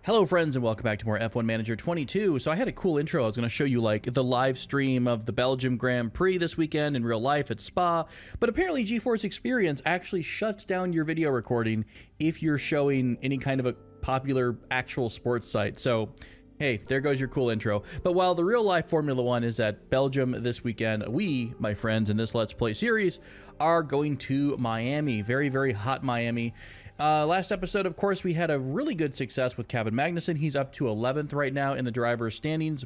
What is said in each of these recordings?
Hello friends and welcome back to more F1 Manager 22. So I had a cool intro. I was going to show you like the live stream of the Belgium Grand Prix this weekend in real life at Spa, but apparently GeForce Experience actually shuts down your video recording if you're showing any kind of a popular actual sports site. So hey, there goes your cool intro. But while the real life Formula One is at Belgium this weekend, we, my friends, in this Let's Play series are going to Miami. Very, very hot Miami. Last episode, of course, we had a really good success with Kevin Magnussen. He's up to 11th right now in the driver's standings.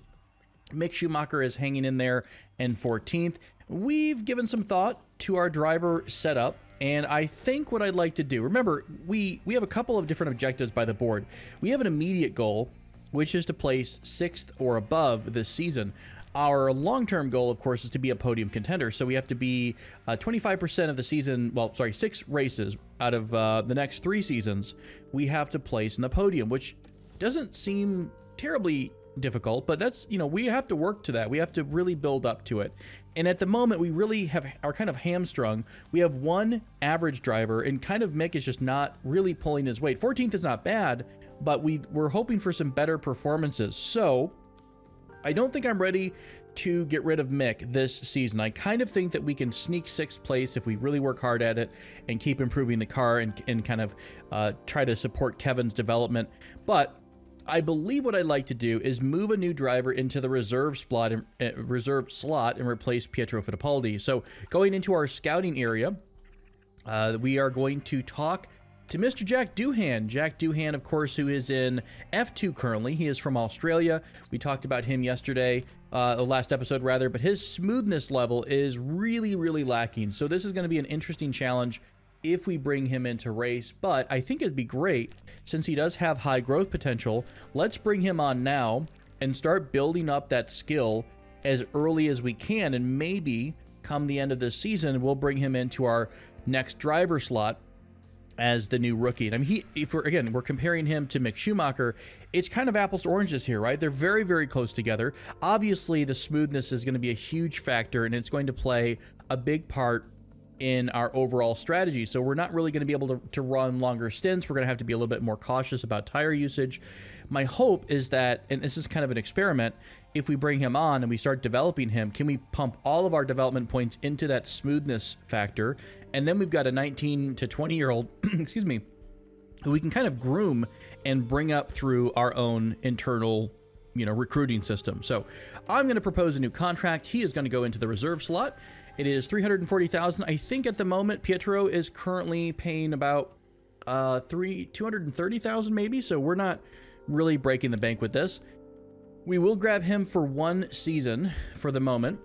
Mick Schumacher is hanging in there in 14th. We've given some thought to our driver setup, and I think what I'd like to do, remember, we have a couple of different objectives by the board. We have an immediate goal, which is to place 6th or above this season. Our long-term goal, of course, is to be a podium contender. So we have to be 25% of the season, well, sorry, 6 races out of the next 3 seasons, we have to place in the podium, which doesn't seem terribly difficult, but that's, you know, we have to work to that. We have to really build up to it. And at the moment, we really are kind of hamstrung. We have one average driver, and kind of Mick is just not really pulling his weight. 14th is not bad, but we're hoping for some better performances. So I don't think I'm ready to get rid of Mick this season. I kind of think that we can sneak 6th place if we really work hard at it and keep improving the car and kind of try to support Kevin's development. But I believe what I'd like to do is move a new driver into the reserve slot and replace Pietro Fittipaldi. So going into our scouting area, we are going to talk to Mr. Jack Doohan. Jack Doohan, of course, who is in F2 currently. He is from Australia. We talked about him yesterday, last episode rather, but his smoothness level is really, really lacking. So this is going to be an interesting challenge if we bring him into race, but I think it'd be great since he does have high growth potential. Let's bring him on now and start building up that skill as early as we can, and maybe come the end of this season, we'll bring him into our next driver slot as the new rookie. And I mean, if we're comparing him to Mick Schumacher, it's kind of apples to oranges here, right? They're very, very close together. Obviously, the smoothness is going to be a huge factor, and it's going to play a big part in our overall strategy. So we're not really going to be able to run longer stints. We're going to have to be a little bit more cautious about tire usage. My hope is that, and this is kind of an experiment, if we bring him on and we start developing him, can we pump all of our development points into that smoothness factor? And then we've got a 19 to 20-year-old, excuse me, who we can kind of groom and bring up through our own internal, recruiting system. So I'm going to propose a new contract. He is going to go into the reserve slot. It is $340,000. I think at the moment Pietro is currently paying about $230,000 maybe. So we're not really breaking the bank with this. We will grab him for 1 season for the moment,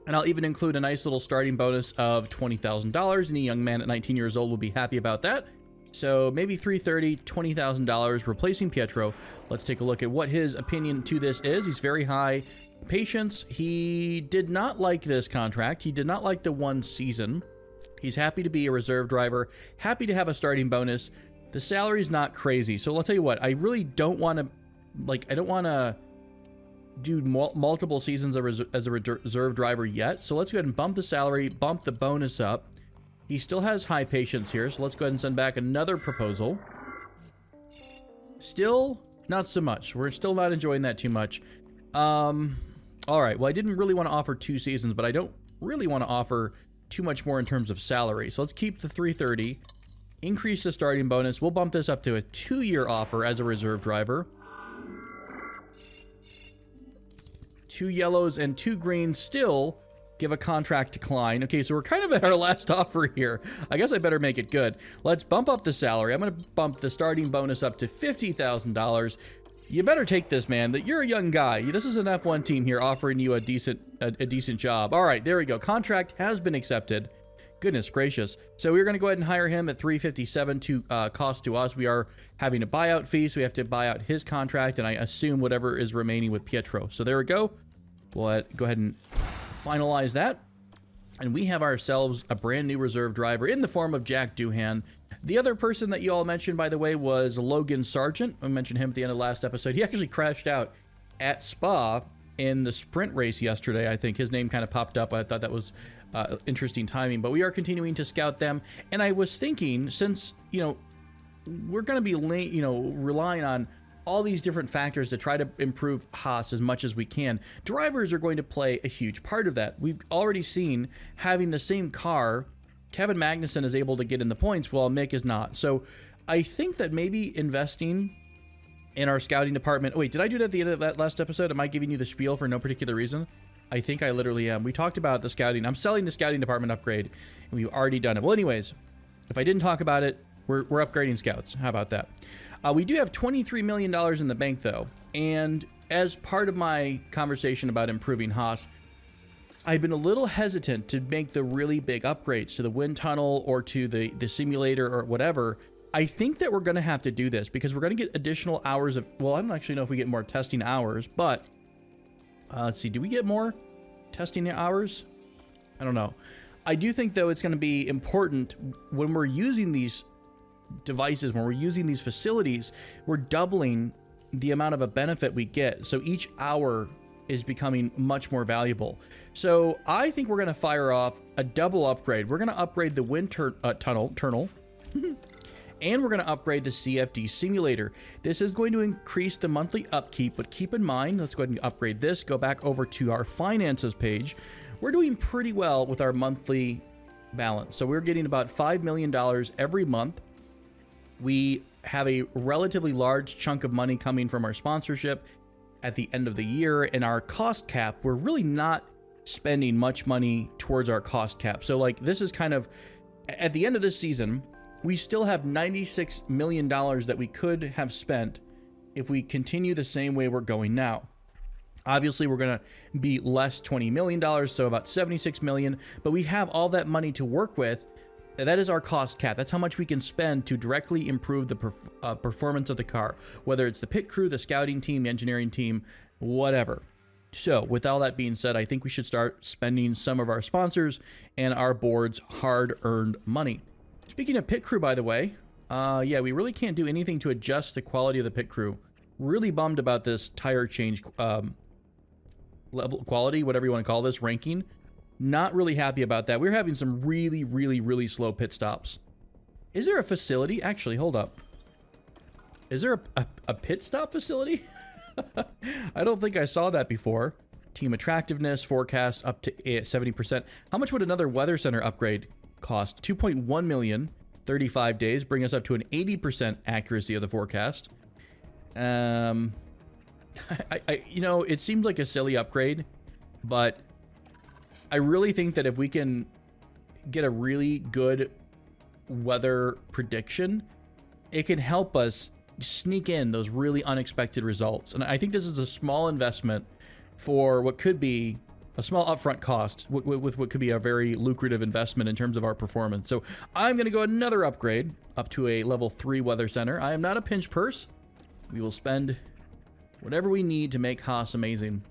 and I'll even include a nice little starting bonus of $20,000. Any young man at 19 years old will be happy about that. So maybe $330,000, $20,000 replacing Pietro. Let's take a look at what his opinion to this is. He's very high patience. He did not like this contract. He did not like the 1 season. He's happy to be a reserve driver, happy to have a starting bonus. The salary's not crazy. So I'll tell you what, I really don't want to, I don't want to do multiple seasons as a reserve driver yet. So let's go ahead and bump the salary, bump the bonus up. He still has high patience here, so let's go ahead and send back another proposal. Still not so much. We're still not enjoying that too much. All right, well, I didn't really want to offer 2 seasons, but I don't really want to offer too much more in terms of salary. So let's keep the $330, increase the starting bonus. We'll bump this up to a 2-year offer as a reserve driver. 2 yellows and 2 greens still give a contract decline. Okay, so we're kind of at our last offer here. I guess I better make it good. Let's bump up the salary. I'm going to bump the starting bonus up to $50,000. You better take this, man. That you're a young guy. This is an F1 team here offering you a decent job. All right, there we go. Contract has been accepted. Goodness gracious. So we're going to go ahead and hire him at $357 to cost to us. We are having a buyout fee, so we have to buy out his contract, and I assume whatever is remaining with Pietro. So there we go. We'll go ahead and finalize that. And we have ourselves a brand new reserve driver in the form of Jack Doohan. The other person that you all mentioned, by the way, was Logan Sargent. I mentioned him at the end of the last episode. He actually crashed out at Spa in the sprint race yesterday. I think his name kind of popped up. I thought that was interesting timing, but we are continuing to scout them. And I was thinking, since, we're going to be, relying on all these different factors to try to improve Haas as much as we can. Drivers are going to play a huge part of that. We've already seen having the same car, Kevin Magnussen is able to get in the points while Mick is not. So I think that maybe investing in our scouting department. Wait, did I do that at the end of that last episode? Am I giving you the spiel for no particular reason? I think I literally am. We talked about the scouting. I'm selling the scouting department upgrade, and we've already done it. Well, anyways, if I didn't talk about it, we're upgrading scouts. How about that? We do have $23 million in the bank, though. And as part of my conversation about improving Haas, I've been a little hesitant to make the really big upgrades to the wind tunnel or to the simulator or whatever. I think that we're going to have to do this because we're going to get additional hours of... Well, I don't actually know if we get more testing hours, but... let's see. Do we get more testing hours? I don't know. I do think, though, it's going to be important when we're using these devices, when we're using these facilities, we're doubling the amount of a benefit we get. So each hour is becoming much more valuable. So I think we're going to fire off a double upgrade. We're going to upgrade the wind tunnel, and we're going to upgrade the CFD simulator. This is going to increase the monthly upkeep, but keep in mind, let's go ahead and upgrade this. Go back over to our finances page. We're doing pretty well with our monthly balance. So we're getting about $5 million every month. We have a relatively large chunk of money coming from our sponsorship at the end of the year, and our cost cap, we're really not spending much money towards our cost cap. So like this is kind of, at the end of this season, we still have $96 million that we could have spent if we continue the same way we're going now. Obviously, we're going to be less $20 million, so about $76 million, but we have all that money to work with. That is our cost cap. That's how much we can spend to directly improve the performance of the car, whether it's the pit crew, the scouting team, the engineering team, whatever. So with all that being said, I think we should start spending some of our sponsors and our board's hard-earned money. Speaking of pit crew, by the way, yeah, we really can't do anything to adjust the quality of the pit crew. Really bummed about this tire change level quality, whatever you want to call this, ranking. Not really happy about that. We're having some really slow pit stops. Is there a facility? Actually, hold up. Is there a pit stop facility? I don't think I saw that before. Team attractiveness forecast up to 70%. How much would another weather center upgrade cost? 2.1 million, 35 days, bring us up to an 80% accuracy of the forecast. You know, it seems like a silly upgrade, but I really think that if we can get a really good weather prediction, it can help us sneak in those really unexpected results. And I think this is a small investment for what could be a small upfront cost with what could be a very lucrative investment in terms of our performance. So I'm going to go another upgrade up to a level 3 weather center. I am not a pinch purse. We will spend whatever we need to make Haas amazing.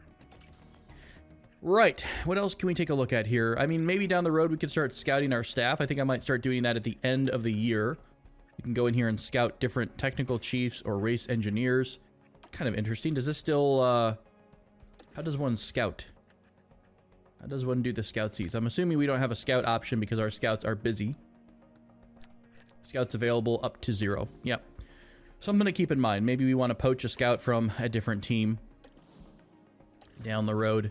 Right, what else can we take a look at here? I mean, maybe down the road we could start scouting our staff. I think I might start doing that at the end of the year. You can go in here and scout different technical chiefs or race engineers. Kind of interesting. Does this still, how does one scout? How does one do the scoutsies? I'm assuming we don't have a scout option because our scouts are busy. Scouts available up to 0. Yep. Something to keep in mind. Maybe we want to poach a scout from a different team down the road.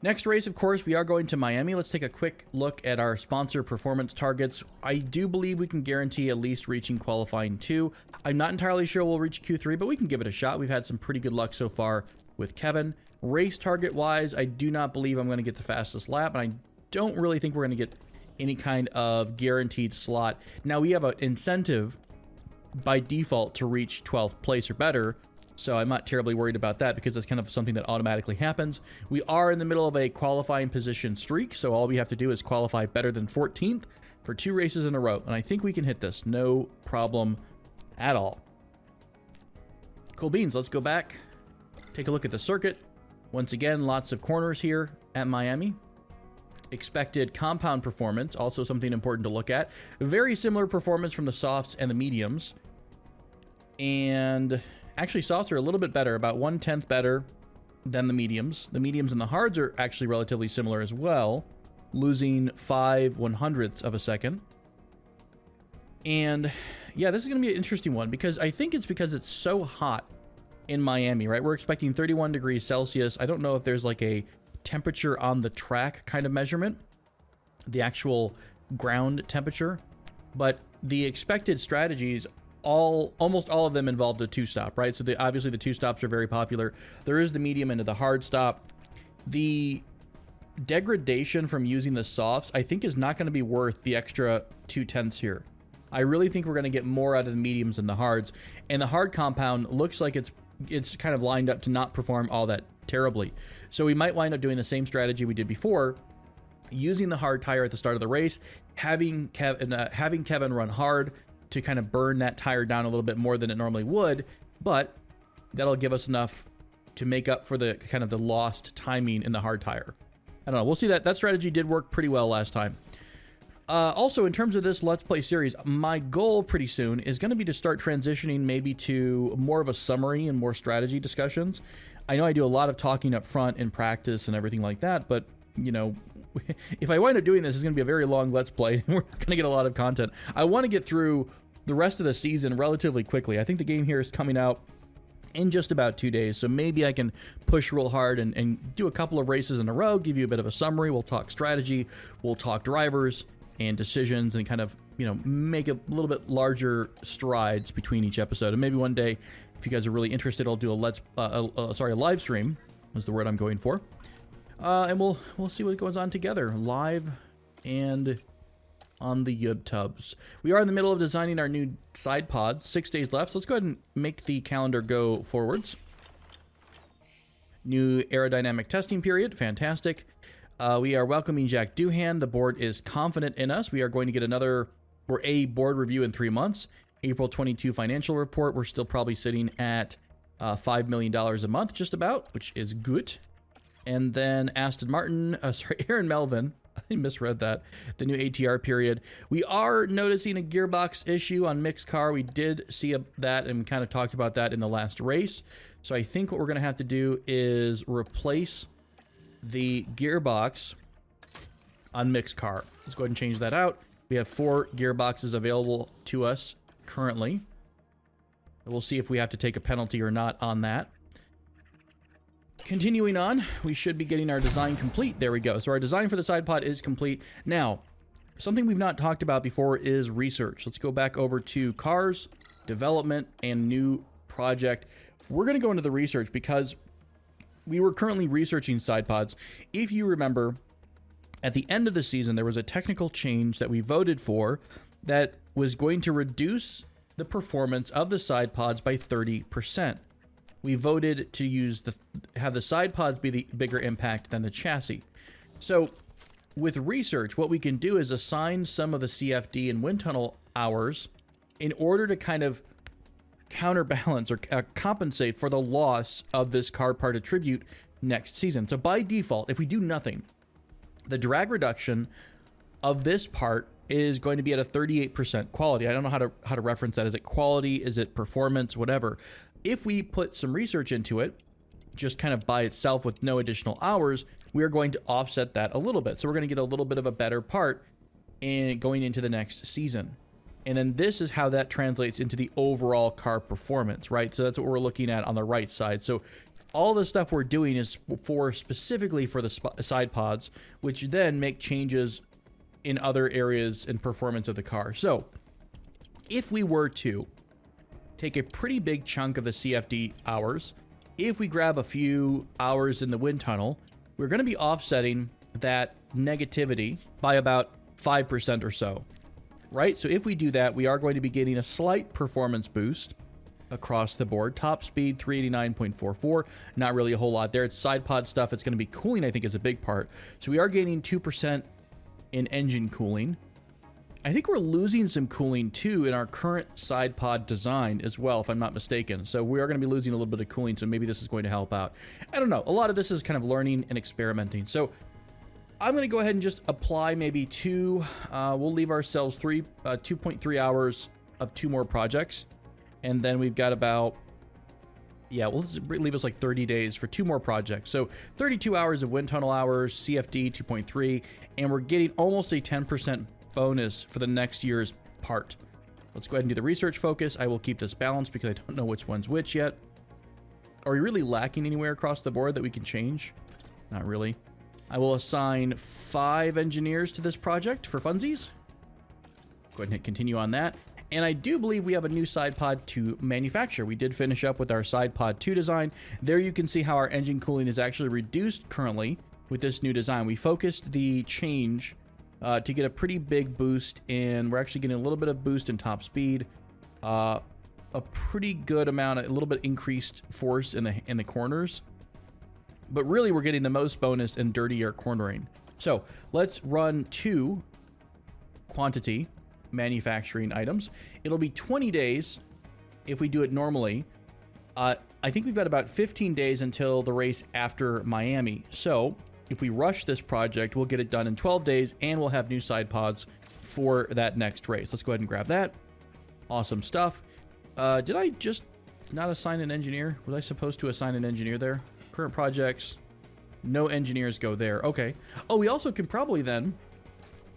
Next race, of course, we are going to Miami. Let's take a quick look at our sponsor performance targets. I do believe we can guarantee at least reaching qualifying 2. I'm not entirely sure we'll reach Q3, but we can give it a shot. We've had some pretty good luck so far with Kevin. Race target wise, I do not believe I'm going to get the fastest lap, and I don't really think we're going to get any kind of guaranteed slot. Now, we have an incentive by default to reach 12th place or better, so I'm not terribly worried about that because that's kind of something that automatically happens. We are in the middle of a qualifying position streak, so all we have to do is qualify better than 14th for 2 races in a row, and I think we can hit this. No problem at all. Cool beans. Let's go back, take a look at the circuit. Once again, lots of corners here at Miami. Expected compound performance, also something important to look at. Very similar performance from the softs and the mediums. And actually, softs are a little bit better, about 1/10 better than the mediums. The mediums and the hards are actually relatively similar as well, losing 5/100ths of a second. And yeah, this is going to be an interesting one because I think it's because it's so hot in Miami, right? We're expecting 31 degrees Celsius. I don't know if there's like a temperature on the track kind of measurement, the actual ground temperature, but the expected strategies, almost all of them involved a two-stop, right? So obviously the two-stops are very popular. There is the medium and the hard stop. The degradation from using the softs, I think, is not going to be worth the extra 0.2 here. I really think we're going to get more out of the mediums than the hards, and the hard compound looks like it's kind of lined up to not perform all that terribly. So we might wind up doing the same strategy we did before, using the hard tire at the start of the race, having Kevin run hard to kind of burn that tire down a little bit more than it normally would, but that'll give us enough to make up for the kind of the lost timing in the hard tire. I don't know. We'll see. That strategy did work pretty well last time. Also, in terms of this Let's Play series, my goal pretty soon is going to be to start transitioning maybe to more of a summary and more strategy discussions. I know I do a lot of talking up front in practice and everything like that, but, you know, if I wind up doing this, it's going to be a very long Let's Play, and we're going to get a lot of content. I want to get through the rest of the season relatively quickly. I think the game here is coming out in just about 2 days, so maybe I can push real hard and do a couple of races in a row, give you a bit of a summary. We'll talk strategy, we'll talk drivers and decisions, and kind of, you know, make a little bit larger strides between each episode. And maybe one day, if you guys are really interested, I'll do a live stream was the word I'm going for. And we'll see what goes on together, live and on the YouTube. We are in the middle of designing our new side pods. 6 days left, so let's go ahead and make the calendar go forwards. New aerodynamic testing period, fantastic. We are welcoming Jack Doohan. The board is confident in us. We are going to get a board review in 3 months. April 22 financial report. We're still probably sitting at $5 million a month, just about, which is good. And then Aaron Melvin, I misread that, the new ATR period. We are noticing a gearbox issue on mixed car. We did see that and kind of talked about that in the last race. So I think what we're going to have to do is replace the gearbox on mixed car. Let's go ahead and change that out. We have 4 gearboxes available to us currently. We'll see if we have to take a penalty or not on that. Continuing on, we should be getting our design complete. There we go. So our design for the side pod is complete. Now, something we've not talked about before is research. Let's go back over to cars, development, and new project. We're going to go into the research because we were currently researching side pods. If you remember, at the end of the season, there was a technical change that we voted for that was going to reduce the performance of the side pods by 30%. We voted to have the side pods be the bigger impact than the chassis. So with research, what we can do is assign some of the CFD and wind tunnel hours in order to kind of counterbalance or compensate for the loss of this car part attribute next season. So by default, if we do nothing, the drag reduction of this part is going to be at a 38% quality. I don't know how to reference that. Is it quality? Is it performance? Whatever. If we put some research into it, just kind of by itself with no additional hours, we are going to offset that a little bit. So we're going to get a little bit of a better part going into the next season. And then this is how that translates into the overall car performance, right? So that's what we're looking at on the right side. So all the stuff we're doing is specifically for the side pods, which then make changes in other areas in performance of the car. So if we were to take a pretty big chunk of the CFD hours, if we grab a few hours in the wind tunnel, we're going to be offsetting that negativity by about 5% or so, right? So if we do that, we are going to be getting a slight performance boost across the board. Top speed 389.44, not really a whole lot there. It's side pod stuff. It's going to be cooling, I think, is a big part. So we are gaining 2% in engine cooling. I think we're losing some cooling too in our current side pod design as well, if I'm not mistaken. So we are going to be losing a little bit of cooling, so maybe this is going to help out. I don't know. A lot of this is kind of learning and experimenting. So I'm going to go ahead and just apply maybe we'll leave ourselves 2.3 hours of 2 more projects. And then we've got about, we'll leave us like 30 days for 2 more projects. So 32 hours of wind tunnel hours, CFD 2.3, and we're getting almost a 10% bonus for the next year's part. Let's go ahead and do the research focus. I will keep this balanced because I don't know which one's which yet. Are we really lacking anywhere across the board that we can change? Not really. I will assign 5 engineers to this project for funsies. Go ahead and hit continue on that. And I do believe we have a new side pod to manufacture. We did finish up with our side pod 2 design. There you can see how our engine cooling is actually reduced currently with this new design. We focused the change to get a pretty big boost in, we're actually getting a little bit of boost in top speed, a pretty good amount, a little bit increased force in the corners. But really we're getting the most bonus in dirty air cornering. So let's run 2 quantity manufacturing items. It'll be 20 days if we do it normally. I think we've got about 15 days until the race after Miami. So if we rush this project, we'll get it done in 12 days and we'll have new side pods for that next race. Let's go ahead and grab that. Awesome stuff. Did I just not assign an engineer? Was I supposed to assign an engineer there? Current projects, no engineers go there. Okay. Oh, we also can probably then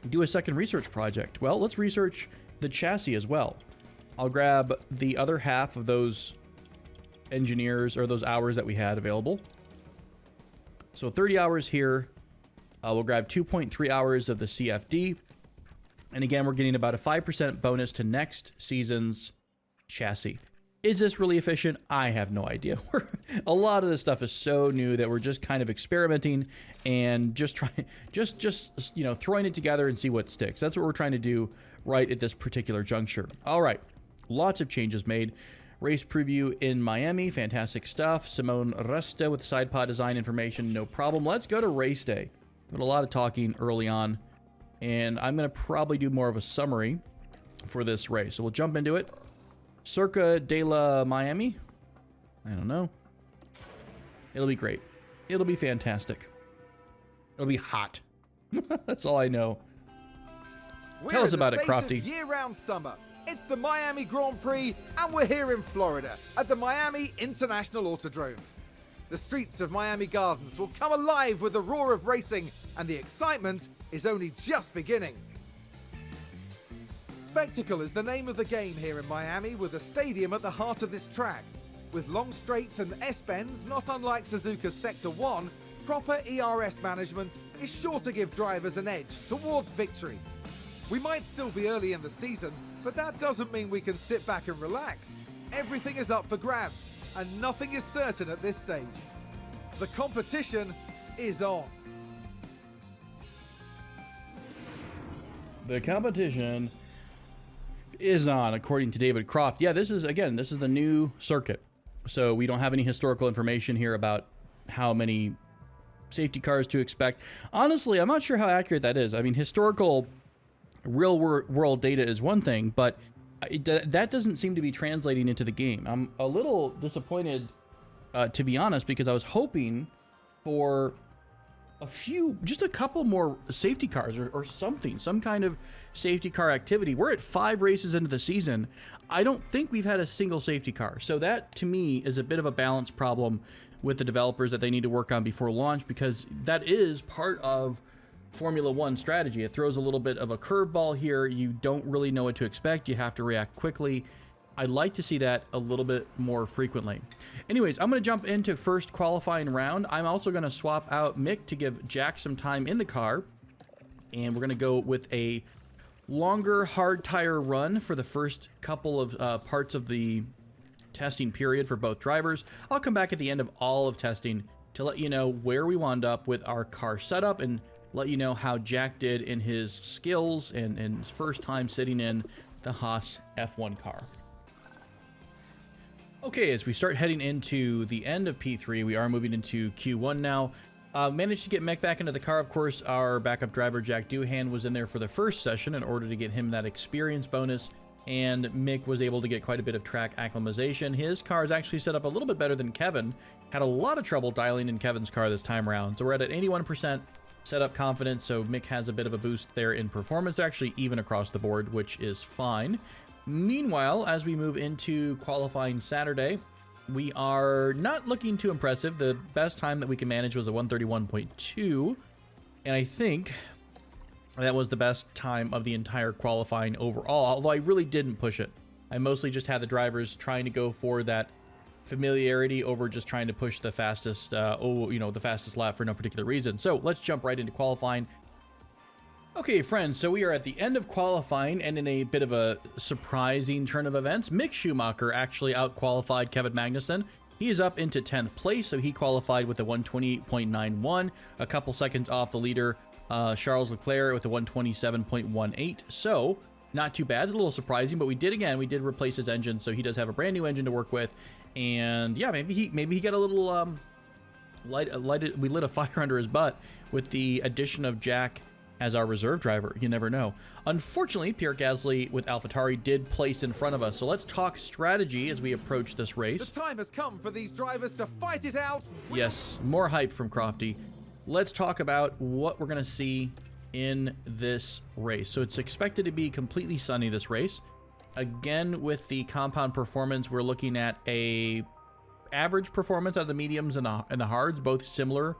do a second research project. Well, let's research the chassis as well. I'll grab the other half of those engineers or those hours that we had available. So 30 hours here. We'll grab 2.3 hours of the CFD. And again, we're getting about a 5% bonus to next season's chassis. Is this really efficient? I have no idea. A lot of this stuff is so new that we're just kind of experimenting and just trying, you know, throwing it together and see what sticks. That's what we're trying to do right at this particular juncture. All right, lots of changes made. Race preview in Miami, fantastic stuff. Simone Resta with side pod design information, no problem. Let's go to race day. Got a lot of talking early on, and I'm going to probably do more of a summary for this race. So we'll jump into it. Circa de la Miami? I don't know. It'll be great. It'll be fantastic. It'll be hot. That's all I know. Tell us about it, Crofty. Year-round summer. It's the Miami Grand Prix, and we're here in Florida at the Miami International Autodrome. The streets of Miami Gardens will come alive with the roar of racing, and the excitement is only just beginning. Spectacle is the name of the game here in Miami, with a stadium at the heart of this track. With long straights and S-bends, not unlike Suzuka's Sector 1, proper ERS management is sure to give drivers an edge towards victory. We might still be early in the season, but that doesn't mean we can sit back and relax. Everything is up for grabs, and nothing is certain at this stage. The competition is on. The competition is on, according to David Croft. Yeah, this is the new circuit. So we don't have any historical information here about how many safety cars to expect. Honestly, I'm not sure how accurate that is. I mean, historical real world data is one thing, but that doesn't seem to be translating into the game. I'm a little disappointed, to be honest, because I was hoping for just a couple more safety cars or something, some kind of safety car activity. We're at 5 races into the season. I don't think we've had a single safety car. So that, to me, is a bit of a balance problem with the developers that they need to work on before launch, because that is part of Formula One strategy. It throws a little bit of a curveball here. You don't really know what to expect. You have to react quickly. I'd like to see that a little bit more frequently. Anyways, I'm going to jump into first qualifying round. I'm also going to swap out Mick to give Jack some time in the car. And we're going to go with a longer hard tire run for the first couple of parts of the testing period for both drivers. I'll come back at the end of all of testing to let you know where we wound up with our car setup and let you know how Jack did in his skills and his first time sitting in the Haas F1 car. Okay, as we start heading into the end of P3, we are moving into Q1 now. Managed to get Mick back into the car. Of course, our backup driver, Jack Doohan, was in there for the first session in order to get him that experience bonus, and Mick was able to get quite a bit of track acclimatization. His car is actually set up a little bit better than Kevin. Had a lot of trouble dialing in Kevin's car this time around, so we're at an 81% setup confidence, so Mick has a bit of a boost there in performance. They're actually even across the board, which is fine. Meanwhile, as we move into qualifying Saturday, we are not looking too impressive. The best time that we can manage was a 131.2, and I think that was the best time of the entire qualifying overall, although I really didn't push it. I mostly just had the drivers trying to go for that familiarity over just trying to push the fastest, the fastest lap for no particular reason. So let's jump right into qualifying. Okay, friends, so we are at the end of qualifying, and in a bit of a surprising turn of events, Mick Schumacher actually out-qualified Kevin Magnussen. He is up into 10th place, so he qualified with a 128.91, a couple seconds off the leader, Charles Leclerc, with a 127.18. So not too bad. It's a little surprising, but we did replace his engine, so he does have a brand new engine to work with. And yeah, maybe he got a little we lit a fire under his butt with the addition of Jack as our reserve driver. You never know. Unfortunately, Pierre Gasly with AlphaTauri did place in front of us. So let's talk strategy as we approach this race. The time has come for these drivers to fight it out. Yes, more hype from Crofty. Let's talk about what we're going to see in this race. So it's expected to be completely sunny this race. Again, with the compound performance, we're looking at a average performance out of the mediums and the hards, both similar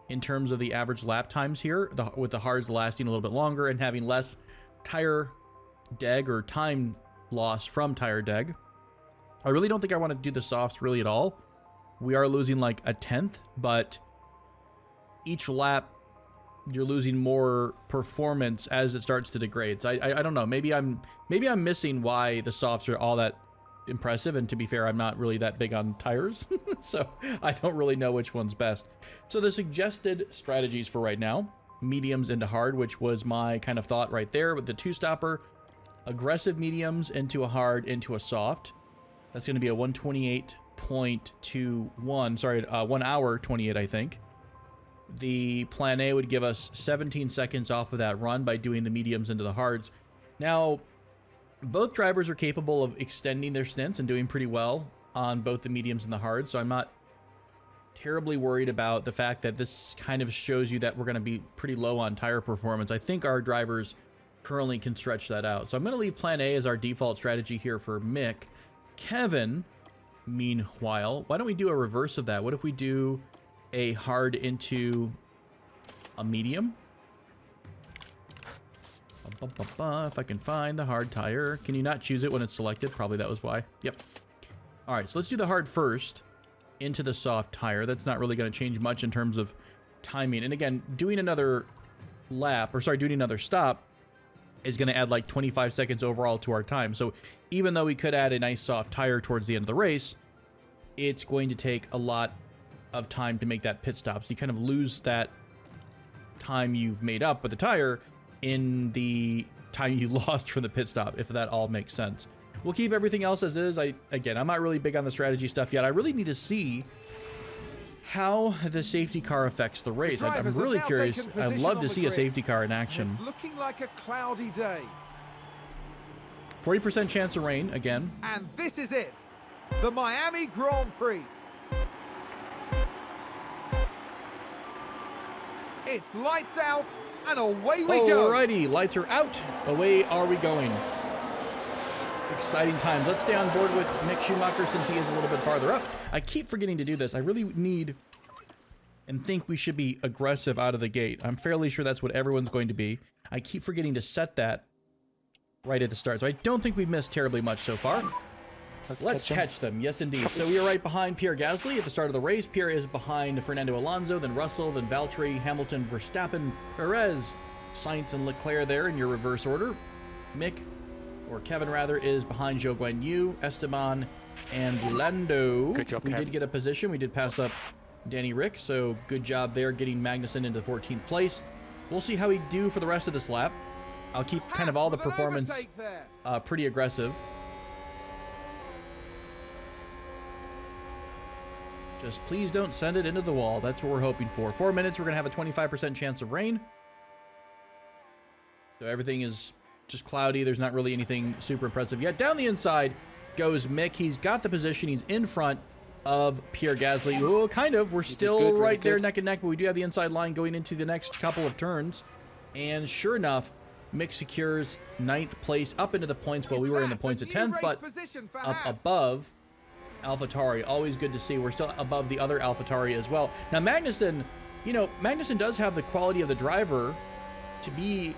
in terms of the average lap times here, with the hards lasting a little bit longer and having less tire deg or time loss from tire deg. I really don't think I want to do the softs really at all. We are losing like a tenth, but each lap you're losing more performance as it starts to degrade. So I don't know. Maybe I'm missing why the softs are all that impressive, and to be fair, I'm not really that big on tires, so I don't really know which one's best. So the suggested strategies for right now: mediums into hard, which was my kind of thought right there with the two-stopper, aggressive mediums into a hard into a soft. That's going to be a 128.21, sorry, 1 hour 28, I think. The plan A would give us 17 seconds off of that run by doing the mediums into the hards. Now, both drivers are capable of extending their stints and doing pretty well on both the mediums and the hards, so I'm not terribly worried about the fact that this kind of shows you that we're going to be pretty low on tire performance. I think our drivers currently can stretch that out. So I'm going to leave plan A as our default strategy here for Mick. Kevin, meanwhile, why don't we do a reverse of that? What if we do a hard into a medium? If I can find the hard tire. Can you not choose it when it's selected? Probably that was why. Yep. All right, so let's do the hard first into the soft tire. That's not really going to change much in terms of timing. And again, doing another stop is going to add like 25 seconds overall to our time. So even though we could add a nice soft tire towards the end of the race, it's going to take a lot of time to make that pit stop. So you kind of lose that time you've made up with the tire in the time you lost from the pit stop, if that all makes sense. We'll keep everything else as is. I'm not really big on the strategy stuff yet. I really need to see how the safety car affects the race. I'm really curious. I'd love to see a safety car in action. It's looking like a cloudy day. 40% chance of rain again. And this is it, the Miami Grand Prix. It's lights out, and away we go. Alrighty, lights are out. Away are we going. Exciting times. Let's stay on board with Mick Schumacher since he is a little bit farther up. I keep forgetting to do this. I really need and think we should be aggressive out of the gate. I'm fairly sure that's what everyone's going to be. I keep forgetting to set that right at the start. So I don't think we've missed terribly much so far. Let's catch them. Yes, indeed. So we are right behind Pierre Gasly at the start of the race. Pierre is behind Fernando Alonso, then Russell, then Valtteri, Hamilton, Verstappen, Perez, Sainz, and Leclerc there in your reverse order. Mick, or Kevin rather, is behind Zhou Guanyu, Esteban, and Lando. Good job, We Kev. did get a position. We did pass up Danny Rick, so good job there getting Magnussen into 14th place. We'll see how we do for the rest of this lap. I'll keep kind of all the performance pretty aggressive. Just please don't send it into the wall. That's what we're hoping for. 4 minutes, we're going to have a 25% chance of rain. So everything is just cloudy. There's not really anything super impressive yet. Down the inside goes Mick. He's got the position. He's in front of Pierre Gasly. Oh, kind of. We're still right there neck and neck, but we do have the inside line going into the next couple of turns. And sure enough, Mick secures 9th place up into the points. Well, we were in the points at 10th, but up above AlphaTauri. Always good to see. We're still above the other AlphaTauri as well. Now, Magnussen, Magnussen does have the quality of the driver to be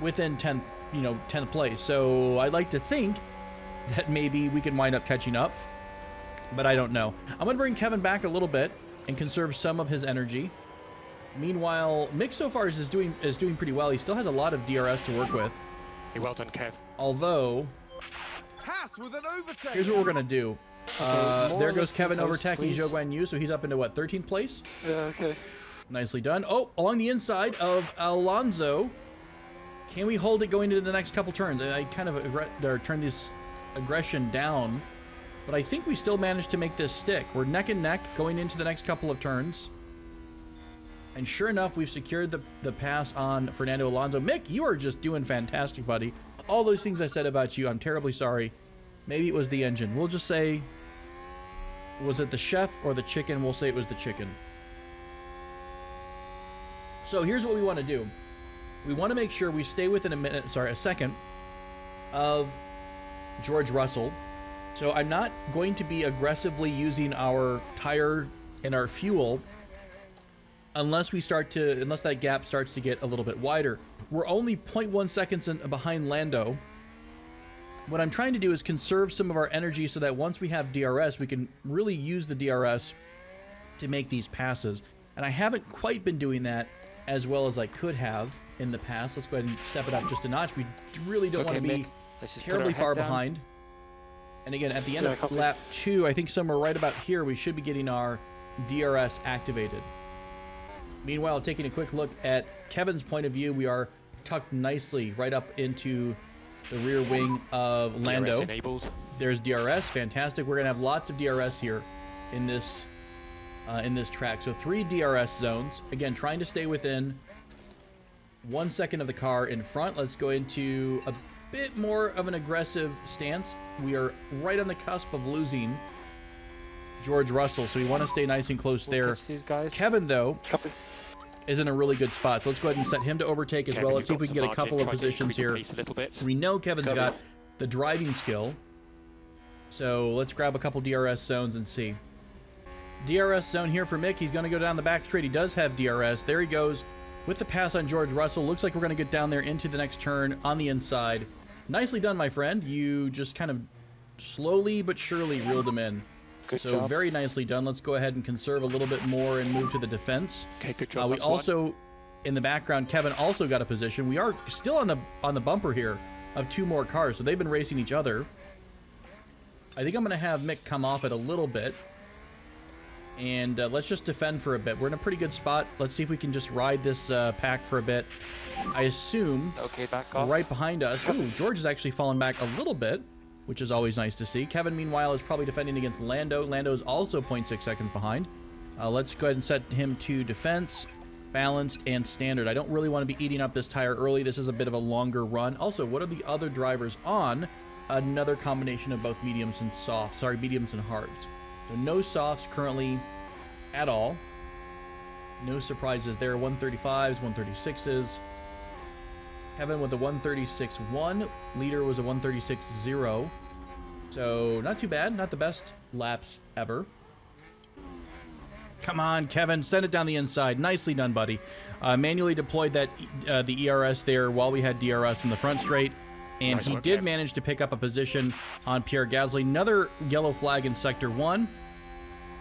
within 10th place. So I'd like to think that maybe we can wind up catching up. but I don't know. I'm going to bring Kevin back a little bit and conserve some of his energy. Meanwhile, Mick so far is doing pretty well. He still has a lot of DRS to work with. Hey, well done, Kev. Although, Haas with an overtake. here's what we're going to do. There goes Kevin overtaking please. Zhou Guanyu, so he's up into what, 13th place? Yeah, okay. Nicely done. Oh, along the inside of Alonso. Can we hold it going into the next couple turns? I kind of turn this aggression down, but I think we still managed to make this stick. We're neck and neck going into the next couple of turns. And sure enough, we've secured the pass on Fernando Alonso. Mick, you are just doing fantastic, buddy. All those things I said about you, I'm terribly sorry. Maybe it was the engine. We'll just say, was it the chef or the chicken? We'll say it was the chicken. So here's what we want to do. We want to make sure we stay within a second of George Russell. So I'm not going to be aggressively using our tire and our fuel unless that gap starts to get a little bit wider. We're only 0.1 seconds behind Lando. What I'm trying to do is conserve some of our energy so that once we have DRS, we can really use the DRS to make these passes. And I haven't quite been doing that as well as I could have in the past. Let's go ahead and step it up just a notch. We really don't want to be terribly far behind. And again, at the end of lap 2, I think somewhere right about here, we should be getting our DRS activated. Meanwhile, taking a quick look at Kevin's point of view, we are tucked nicely right up into the rear wing of Lando. DRS enabled. There's DRS, fantastic. We're gonna have lots of DRS here in this track. So 3 DRS zones. Again, trying to stay within 1 second of the car in front. Let's go into a bit more of an aggressive stance. We are right on the cusp of losing George Russell, so we want to stay nice and close there. These guys. Kevin, though, Copy. is in a really good spot. So let's go ahead and set him to overtake as Kevin, well. Let's see if you've we got can get a some couple margin. of Try to positions increase the here. pace a little bit. We know Kevin's got the driving skill. So let's grab a couple DRS zones and see. DRS zone here for Mick. He's going to go down the back straight. He does have DRS. There he goes with the pass on George Russell. Looks like we're going to get down there into the next turn on the inside. Nicely done, my friend. You just kind of slowly but surely reeled him in. Good So job. very nicely done. Let's go ahead and conserve a little bit more and move to the defense. Okay, good job. We That's one. also, in the background, Kevin also got a position. We are still on the bumper here of 2 more cars, so they've been racing each other. I think I'm going to have Mick come off it a little bit. And let's just defend for a bit. We're in a pretty good spot. Let's see if we can just ride this pack for a bit. I assume Okay, back off. right behind us. Ooh, George has actually fallen back a little bit, which is always nice to see. Kevin, meanwhile, is probably defending against Lando. Lando is also 0.6 seconds behind. Let's go ahead and set him to defense, balanced, and standard. I don't really want to be eating up this tire early. This is a bit of a longer run. Also, what are the other drivers on? Another combination of both mediums and softs. Sorry, mediums and hards. So no softs currently at all. No surprises there. 135s, 136s. Kevin with a 136.1. Leader was a 136.0. So not too bad. Not the best laps ever. Come on, Kevin. Send it down the inside. Nicely done, buddy. Manually deployed that the ERS there while we had DRS in the front straight. And Nice he one, did Kev. manage to pick up a position on Pierre Gasly. Another yellow flag in Sector 1.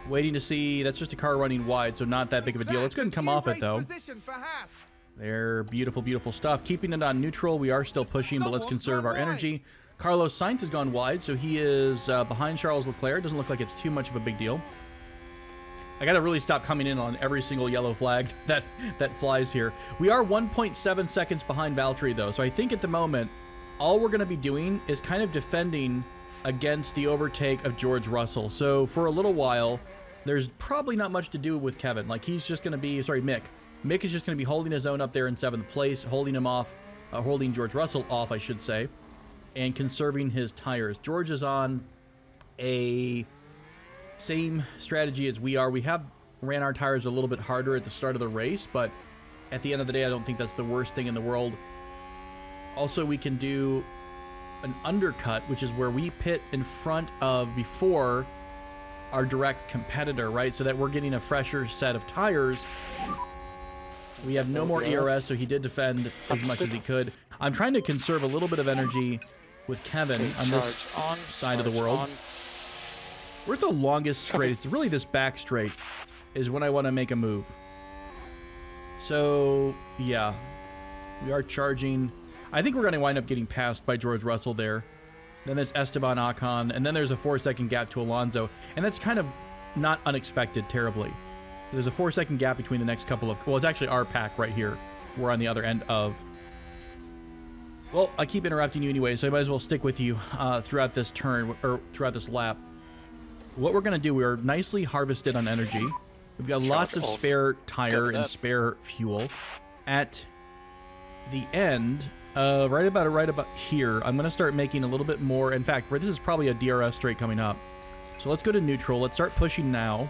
Waiting to see. That's just a car running wide, so not that big of a deal. Let's go ahead and come off it, though. Position for Haas. They're beautiful, beautiful stuff. Keeping it on neutral. We are still pushing, but let's conserve our energy. Carlos Sainz has gone wide, so he is behind Charles Leclerc. Doesn't look like it's too much of a big deal. I got to really stop coming in on every single yellow flag that flies here. We are 1.7 seconds behind Valtteri, though, so I think at the moment, all we're going to be doing is kind of defending against the overtake of George Russell. So for a little while, there's probably not much to do with Kevin. Like, he's just going to be, sorry, Mick. Mick is just going to be holding his own up there in 7th place, holding him off, holding George Russell off, I should say, and conserving his tires. George is on a same strategy as we are. We have ran our tires a little bit harder at the start of the race, but at the end of the day, I don't think that's the worst thing in the world. Also, we can do an undercut, which is where we pit in front of before our direct competitor, right? So that we're getting a fresher set of tires. We have no more ERS, so he did defend as much as he could. I'm trying to conserve a little bit of energy with Kevin on this side of the world. Where's the longest straight? It's really this back straight is when I want to make a move. So, yeah. We are charging. I think we're going to wind up getting passed by George Russell there. Then there's Esteban Ocon. And then there's a 4-second gap to Alonso. And that's kind of not unexpected terribly. There's a 4-second gap between the next couple of... Well, it's actually our pack right here. We're on the other end of... Well, I keep interrupting you anyway, so I might as well stick with you throughout this turn, or throughout this lap. What we're going to do, we are nicely harvested on energy. We've got lots of spare tire and spare fuel. At the end, right about here, I'm going to start making a little bit more. In fact, this is probably a DRS straight coming up. So let's go to neutral. Let's start pushing now.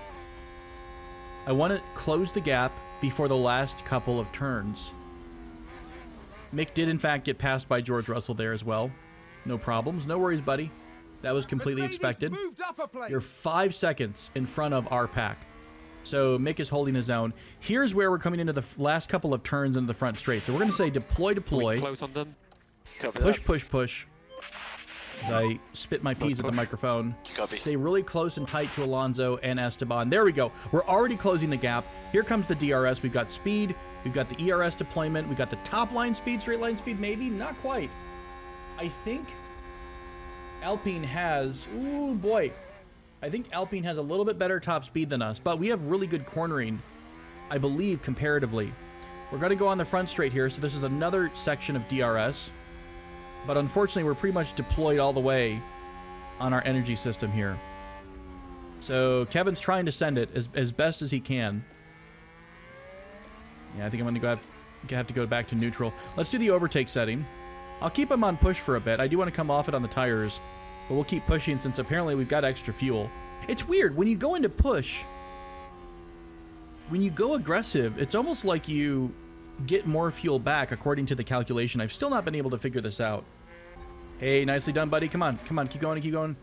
I want to close the gap before the last couple of turns. Mick did, in fact, get passed by George Russell there as well. No problems. No worries, buddy. That was completely expected. You're 5 seconds in front of our pack. So Mick is holding his own. Here's where we're coming into the last couple of turns into the front straight. So we're going to say deploy, deploy. Close on them. Push, push, push. As I spit my peas at the microphone. Stay really close and tight to Alonso and Esteban. There we go. We're already closing the gap. Here comes the DRS. We've got speed. We've got the ERS deployment. We've got the top line speed, straight line speed, maybe. Not quite. I think Alpine has... Ooh, boy. I think Alpine has a little bit better top speed than us, but we have really good cornering, I believe, comparatively. We're going to go on the front straight here, so this is another section of DRS. But unfortunately, we're pretty much deployed all the way on our energy system here. So Kevin's trying to send it as best as he can. Yeah, I think I'm going to have to go back to neutral. Let's do the overtake setting. I'll keep him on push for a bit. I do want to come off it on the tires, but we'll keep pushing since apparently we've got extra fuel. It's weird. When you go into push, when you go aggressive, it's almost like you get more fuel back according to the calculation. I've still not been able to figure this out. Hey, nicely done, buddy. Come on. Come on. Keep going. Keep going.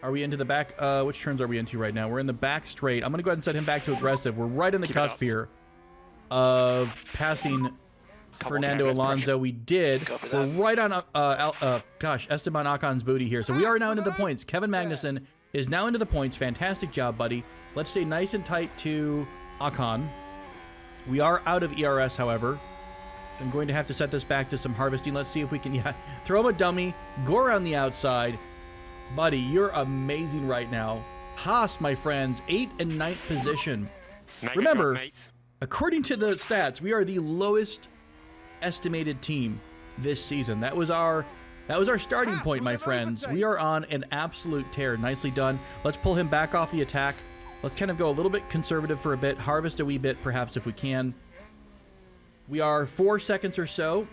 Are we into the back? Which turns are we into right now? We're in the back straight. I'm going to go ahead and set him back to aggressive. We're right in the cusp here of passing Fernando Alonso. We did. We're right on, Esteban Ocon's booty here. So we are now into the points. Kevin Magnussen is now into the points. Fantastic job, buddy. Let's stay nice and tight to Ocon. We are out of ERS, however. I'm going to have to set this back to some harvesting. Let's see if we can throw him a dummy, go around the outside. Buddy, you're amazing right now. Haas, my friends, 8th and 9th position. Remember, according to the stats, we are the lowest estimated team this season. That was our starting point, my friends. We are on an absolute tear. Nicely done. Let's pull him back off the attack. Let's kind of go a little bit conservative for a bit. Harvest a wee bit, perhaps, if we can. We are 4 seconds or so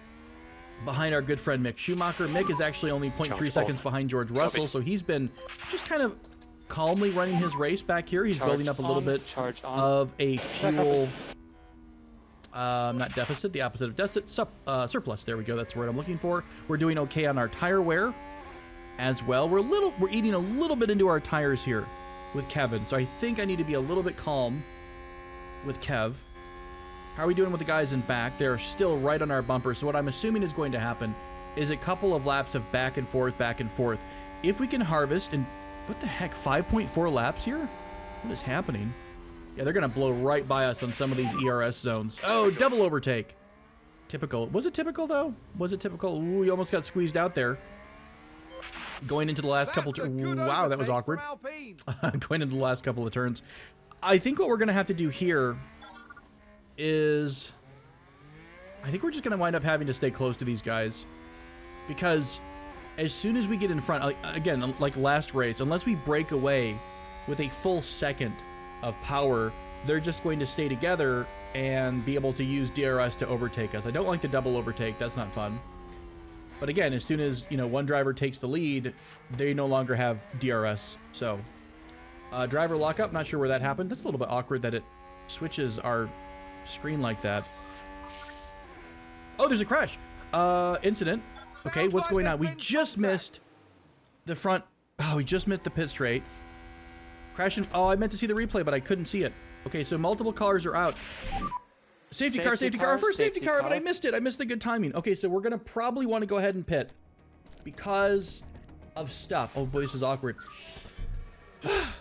behind our good friend Mick Schumacher. Mick is actually only 0.3 seconds behind George Russell, so he's been just kind of calmly running his race back here. He's building up a little bit of a fuel... not deficit, the opposite of deficit, surplus. There we go. That's the word I'm looking for. We're doing okay on our tire wear as well. We're eating a little bit into our tires here with Kevin. So I think I need to be a little bit calm with Kev. How are we doing with the guys in back? They're still right on our bumper. So what I'm assuming is going to happen is a couple of laps of back and forth, back and forth. If we can harvest, and what the heck, 5.4 laps here? What is happening? Yeah, they're going to blow right by us on some of these ERS zones. Oh, double overtake. Typical. Was it typical, though? Was it typical? Ooh, we almost got squeezed out there. Going into the last couple... Wow, that was awkward. Going into the last couple of turns. I think what we're going to have to do here is... I think we're just going to wind up having to stay close to these guys. Because as soon as we get in front... Again, like last race, unless we break away with a full second of power, they're just going to stay together and be able to use DRS to overtake us. I don't like the double overtake. That's not fun. But again, as soon as, one driver takes the lead, they no longer have DRS. So, driver lockup, not sure where that happened. That's a little bit awkward that it switches our screen like that. Oh, there's a crash. Incident. Okay, what's going on? We just missed the front. Oh, we just missed the pit straight. Crashing. Oh, I meant to see the replay, but I couldn't see it. Okay, so multiple cars are out. Safety car. First safety car, but I missed it. I missed the good timing. Okay, so we're going to probably want to go ahead and pit because of stuff. Oh, boy, this is awkward.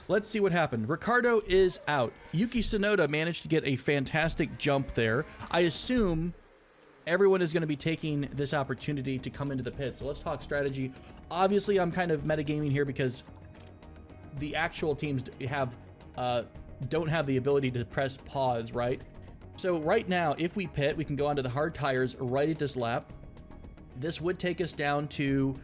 Let's see what happened. Ricardo is out. Yuki Tsunoda managed to get a fantastic jump there. I assume everyone is going to be taking this opportunity to come into the pit. So let's talk strategy. Obviously, I'm kind of metagaming here because the actual teams don't have the ability to press pause, right? So right now, if we pit, we can go onto the hard tires right at this lap. This would take us down to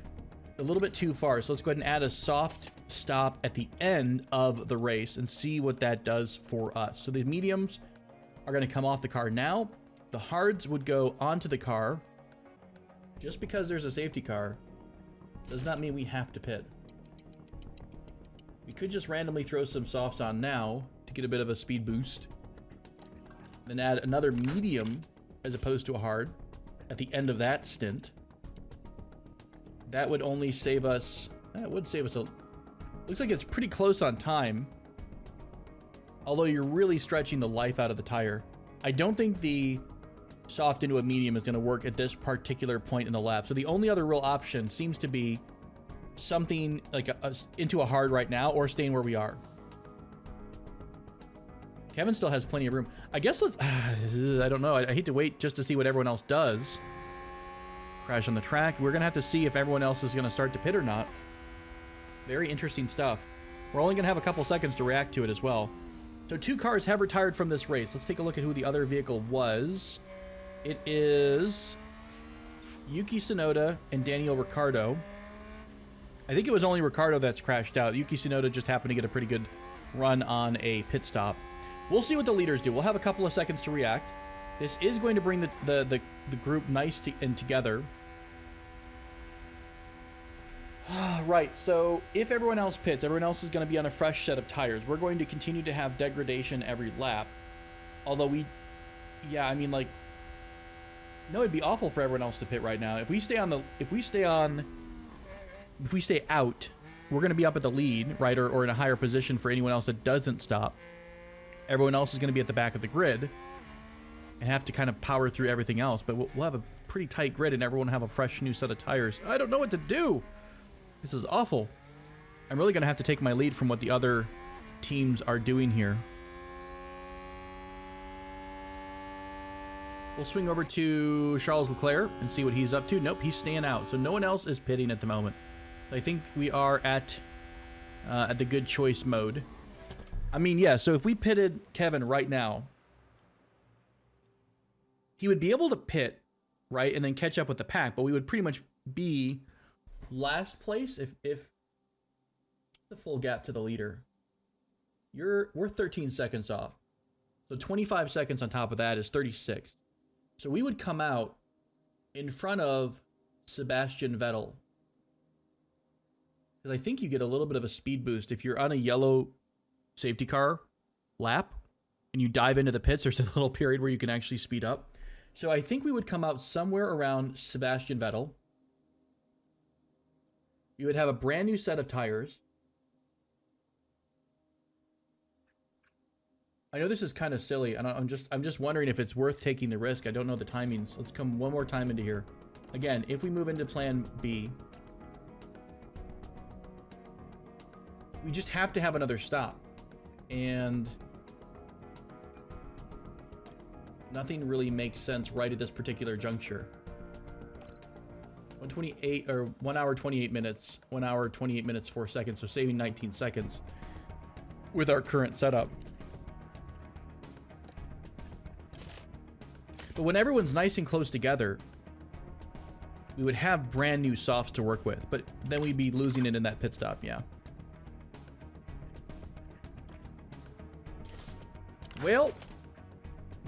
a little bit too far. So let's go ahead and add a soft stop at the end of the race and see what that does for us. So the mediums are going to come off the car now. The hards would go onto the car. Just because there's a safety car does not mean we have to pit. We could just randomly throw some softs on now to get a bit of a speed boost. Then add another medium as opposed to a hard at the end of that stint. That would only save us... That would save us a... Looks like it's pretty close on time. Although you're really stretching the life out of the tire. I don't think the soft into a medium is going to work at this particular point in the lap. So the only other real option seems to be something like into a hard right now or staying where we are. Kevin still has plenty of room. I guess let's... I don't know. I hate to wait just to see what everyone else does. Crash on the track. We're going to have to see if everyone else is going to start to pit or not. Very interesting stuff. We're only going to have a couple seconds to react to it as well. So 2 cars have retired from this race. Let's take a look at who the other vehicle was. It is Yuki Tsunoda and Daniel Ricciardo. I think it was only Ricciardo that's crashed out. Yuki Tsunoda just happened to get a pretty good run on a pit stop. We'll see what the leaders do. We'll have a couple of seconds to react. This is going to bring the group nice and together. Right, so if everyone else pits, everyone else is going to be on a fresh set of tires. We're going to continue to have degradation every lap. Although yeah, I mean, like, no, it'd be awful for everyone else to pit right now. If we stay out, we're going to be up at the lead, right, or in a higher position for anyone else that doesn't stop. Everyone else is going to be at the back of the grid and have to kind of power through everything else. But we'll have a pretty tight grid and everyone will have a fresh new set of tires. I don't know what to do. This is awful. I'm really going to have to take my lead from what the other teams are doing here. We'll swing over to Charles Leclerc and see what he's up to. Nope, he's staying out. So no one else is pitting at the moment. I think we are at the good choice mode. I mean, yeah, so if we pitted Kevin right now, he would be able to pit, right, and then catch up with the pack, but we would pretty much be last place if the full gap to the leader. We're 13 seconds off. So 25 seconds on top of that is 36. So we would come out in front of Sebastian Vettel. Because I think you get a little bit of a speed boost if you're on a yellow safety car lap and you dive into the pits. There's a little period where you can actually speed up. So I think we would come out somewhere around Sebastian Vettel. You would have a brand new set of tires. I know this is kind of silly, and I'm just wondering if it's worth taking the risk. I don't know the timings. Let's come one more time into here. Again, if we move into plan B, we just have to have another stop. And nothing really makes sense right at this particular juncture. 128 or 1 hour 28 minutes, 1 hour 28 minutes 4 seconds, so saving 19 seconds with our current setup. But when everyone's nice and close together, we would have brand new softs to work with, but then we'd be losing it in that pit stop. Yeah. Well,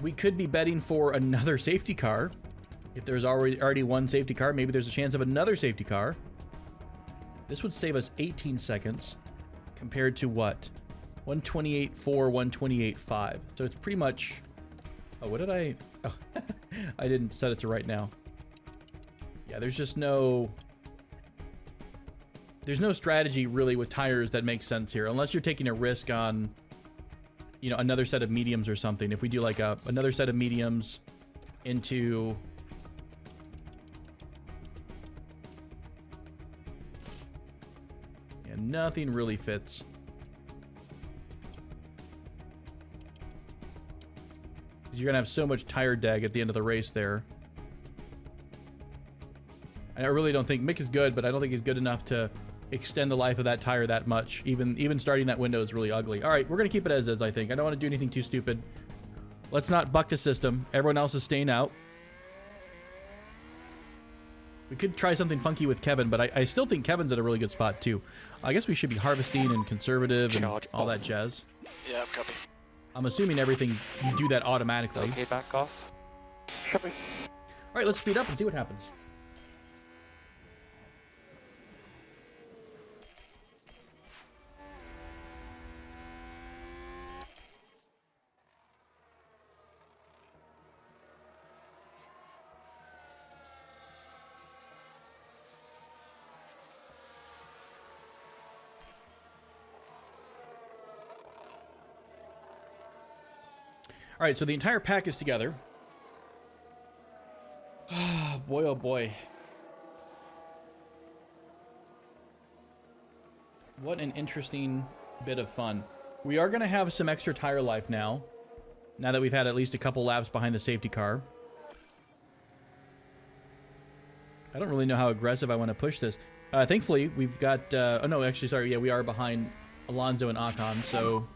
we could be betting for another safety car. If there's already one safety car, maybe there's a chance of another safety car. This would save us 18 seconds compared to what? 128.4, 128.5. So it's pretty much... Oh, what did I... Oh, I didn't set it to right now. Yeah, there's just no... There's no strategy really with tires that makes sense here, unless you're taking a risk on, you know, another set of mediums or something. If we do like another set of mediums into... Yeah, nothing really fits. You're going to have so much tire deg at the end of the race there. I really don't think Mick is good, but I don't think he's good enough to extend the life of that tire that much. Even starting that window is really ugly. All right, we're going to keep it as is, I think. I don't want to do anything too stupid. Let's not buck the system. Everyone else is staying out. We could try something funky with Kevin, but I still think Kevin's at a really good spot, too. I guess we should be harvesting and conservative and all that jazz. Yeah, copy. I'm assuming everything, you do that automatically. Okay, back off. Copy. All right, let's speed up and see what happens. All right, so the entire pack is together. Boy, oh boy. What an interesting bit of fun. We are going to have some extra tire life now that we've had at least a couple laps behind the safety car. I don't really know how aggressive I want to push this. Thankfully, we've got... oh, no, actually, sorry. Yeah, we are behind Alonso and Ocon, so...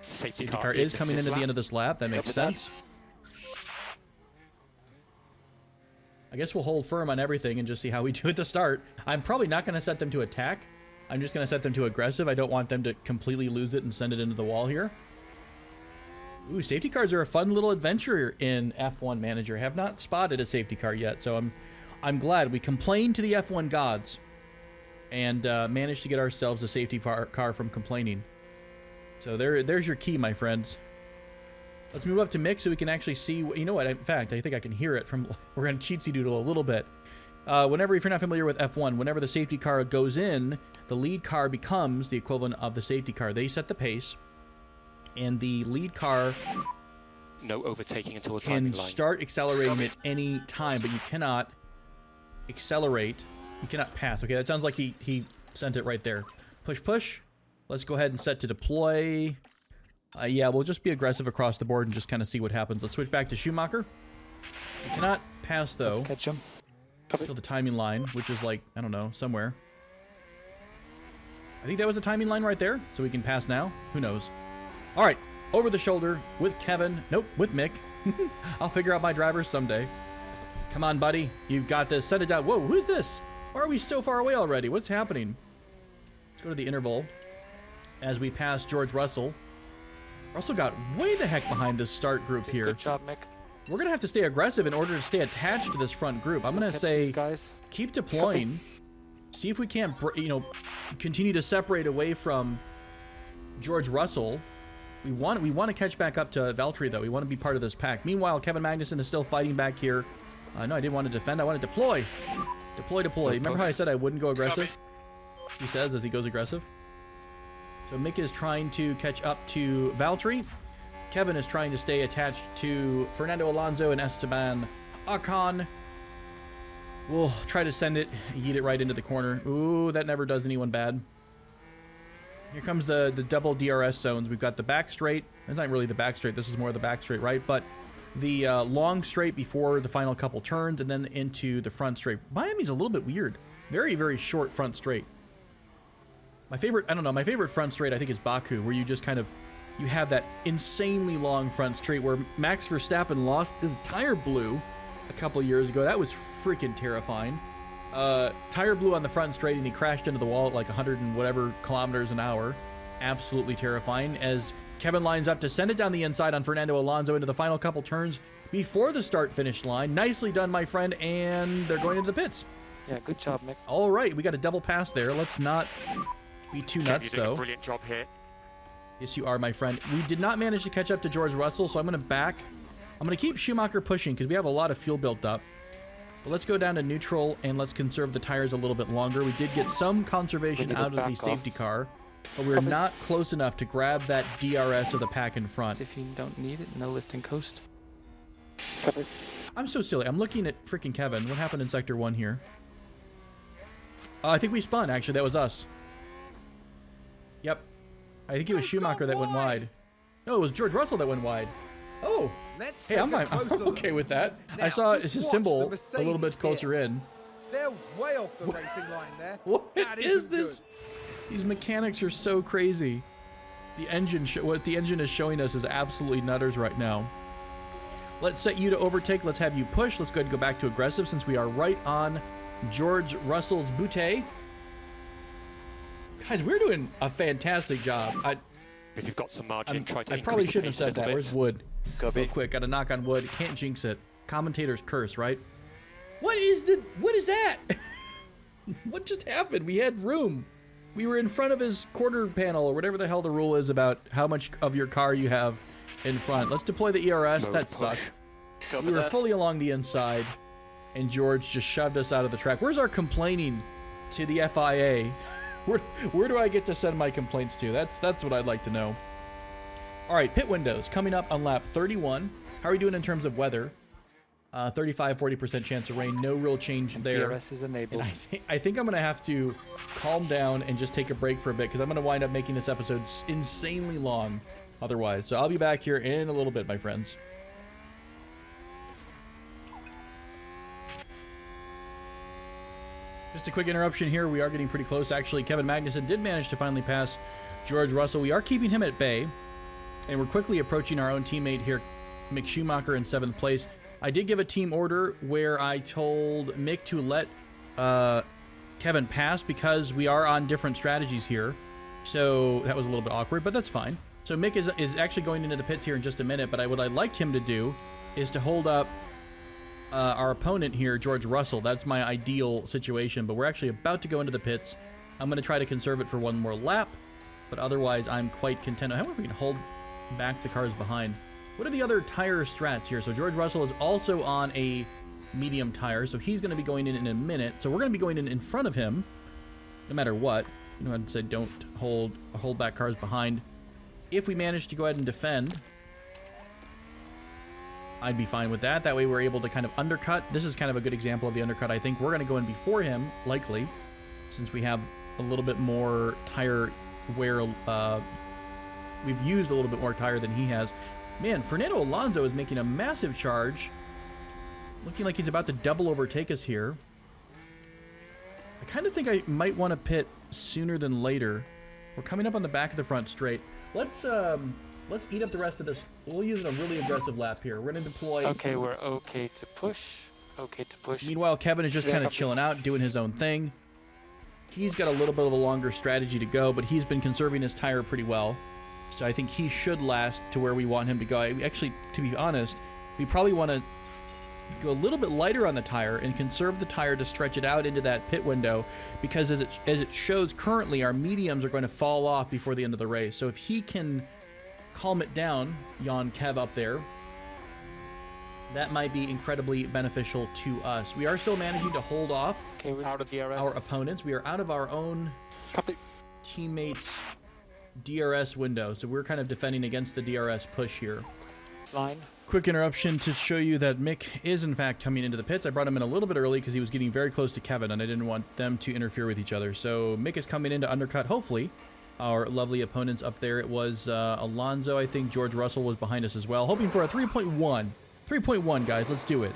Safety car is coming in at the end of this lap. That makes sense. I guess we'll hold firm on everything and just see how we do at the start. I'm probably not going to set them to attack. I'm just going to set them to aggressive. I don't want them to completely lose it and send it into the wall here. Ooh, safety cars are a fun little adventure in F1 Manager. Have not spotted a safety car yet, so I'm glad. We complained to the F1 gods and managed to get ourselves a safety car from complaining. So there's your key, my friends. Let's move up to Mick so we can actually see. You know what? In fact, I think I can hear it from. We're going to cheatsy doodle a little bit. Whenever, if you're not familiar with F1, whenever the safety car goes in, the lead car becomes the equivalent of the safety car. They set the pace, and the lead car no overtaking until the can timing line. Start accelerating at any time, but you cannot accelerate. You cannot pass. Okay, that sounds like he sent it right there. Push, push. Let's go ahead and set to deploy. Yeah, we'll just be aggressive across the board and just kind of see what happens. Let's switch back to Schumacher. We cannot pass, though. Let's catch him. Till the timing line, which is like, I don't know, somewhere. I think that was the timing line right there, so we can pass now. Who knows? All right, over the shoulder with Kevin. Nope, with Mick. I'll figure out my drivers someday. Come on, buddy. You've got this. Set it down. Whoa, who's this? Why are we so far away already? What's happening? Let's go to the interval. As we pass George Russell. Russell got way the heck behind this start group here. Good job, Mick. We're going to have to stay aggressive in order to stay attached to this front group. I'm going to say keep deploying. See if we can't, continue to separate away from George Russell. We want to catch back up to Valtteri, though. We want to be part of this pack. Meanwhile, Kevin Magnussen is still fighting back here. No, I didn't want to defend. I want to deploy. Deploy. Remember how I said I wouldn't go aggressive? He says as he goes aggressive. So Mick is trying to catch up to Valtteri. Kevin is trying to stay attached to Fernando Alonso and Esteban Ocon. We'll try to send it, yeet it right into the corner. Ooh, that never does anyone bad. Here comes the double DRS zones. We've got the back straight. It's not really the back straight. This is more the back straight, right? But the long straight before the final couple turns and then into the front straight. Miami's a little bit weird. Very, very short front straight. My favorite front straight I think is Baku, where you just kind of, you have that insanely long front straight where Max Verstappen lost, his tire blew a couple years ago. That was freaking terrifying. Tire blew on the front straight and he crashed into the wall at like 100 and whatever kilometers an hour. Absolutely terrifying as Kevin lines up to send it down the inside on Fernando Alonso into the final couple turns before the start-finish line. Nicely done, my friend, and they're going into the pits. Yeah, good job, Mick. All right, we got a double pass there. Let's not be too nuts, though. A brilliant job here. Yes, you are, my friend. We did not manage to catch up to George Russell, so I'm going to back. I'm going to keep Schumacher pushing because we have a lot of fuel built up. But let's go down to neutral and let's conserve the tires a little bit longer. We did get some conservation out of the safety car, but we're not close enough to grab that DRS of the pack in front. If you don't need it, no lift and coast. I'm so silly. I'm looking at freaking Kevin. What happened in Sector 1 here? I think we spun, actually. That was us. Yep. I think it was Schumacher that went wide. No, it was George Russell that went wide. Oh, let's hey, take I'm a closer okay look. with that. Now, I saw just his watch symbol the a little bit Mercedes closer here. in. They're way off the racing line there. What That is isn't this? good. These mechanics are so crazy. The engine, what the engine is showing us is absolutely nutters right now. Let's set you to overtake. Let's have you push. Let's go ahead and go back to aggressive since we are right on George Russell's bootay. Guys, we're doing a fantastic job. If you've got some margin, try to I increase probably the shouldn't have pace a said little that. bit. Where's wood? Go Real big. quick, gotta knock on wood. Can't jinx it. Commentators curse, right? What is that? What just happened? We had room. We were in front of his quarter panel or whatever the hell the rule is about how much of your car you have in front. Let's deploy the ERS. Mode That push. sucked. Go We for were that. fully along the inside, and George just shoved us out of the track. Where's our complaining to the FIA? Where do I get to send my complaints to? That's what I'd like to know. All right, pit windows coming up on lap 31. How are we doing in terms of weather? 35-40% chance of rain. No real change there. DRS is enabled. And I think I'm going to have to calm down and just take a break for a bit because I'm going to wind up making this episode insanely long otherwise. So I'll be back here in a little bit, my friends. Just a quick interruption here. We are getting pretty close. Actually, Kevin Magnussen did manage to finally pass George Russell. We are keeping him at bay, and we're quickly approaching our own teammate here, Mick Schumacher, in 7th place. I did give a team order where I told Mick to let Kevin pass because we are on different strategies here. So that was a little bit awkward, but that's fine. So Mick is actually going into the pits here in just a minute, but what I'd like him to do is to hold up our opponent here, George Russell. That's my ideal situation, but we're actually about to go into the pits. I'm going to try to conserve it for one more lap, but otherwise I'm quite content. How about we can hold back the cars behind? What are the other tire strats here? So George Russell is also on a medium tire, so he's going to be going in a minute. So we're going to be going in front of him, no matter what. You know, I'd say don't hold back cars behind. If we manage to go ahead and defend, I'd be fine with that. That way we're able to kind of undercut. This is kind of a good example of the undercut. I think we're going to go in before him, likely, since we have a little bit more tire wear. We've used a little bit more tire than he has. Man, Fernando Alonso is making a massive charge. Looking like he's about to double overtake us here. I kind of think I might want to pit sooner than later. We're coming up on the back of the front straight. Let's eat up the rest of this. We'll use a really aggressive lap here. We're going to deploy. Okay, we're okay to push. Okay to push. Meanwhile, Kevin is just kind of chilling out, doing his own thing. He's got a little bit of a longer strategy to go, but he's been conserving his tire pretty well. So I think he should last to where we want him to go. Actually, to be honest, we probably want to go a little bit lighter on the tire and conserve the tire to stretch it out into that pit window, because as it shows currently, our mediums are going to fall off before the end of the race. So if he can calm it down, Jan Kev up there, that might be incredibly beneficial to us. We are still managing to hold off Okay, we're out of DRS. our opponents. We are out of our own Copy. teammates' DRS window, so we're kind of defending against the DRS push here. line. Quick interruption to show you that Mick is in fact coming into the pits. I brought him in a little bit early because he was getting very close to Kevin and I didn't want them to interfere with each other. So Mick is coming in to undercut, hopefully, our lovely opponents up there. It was Alonso, I think. George Russell was behind us as well, hoping for a 3.1. 3.1, guys, let's do it.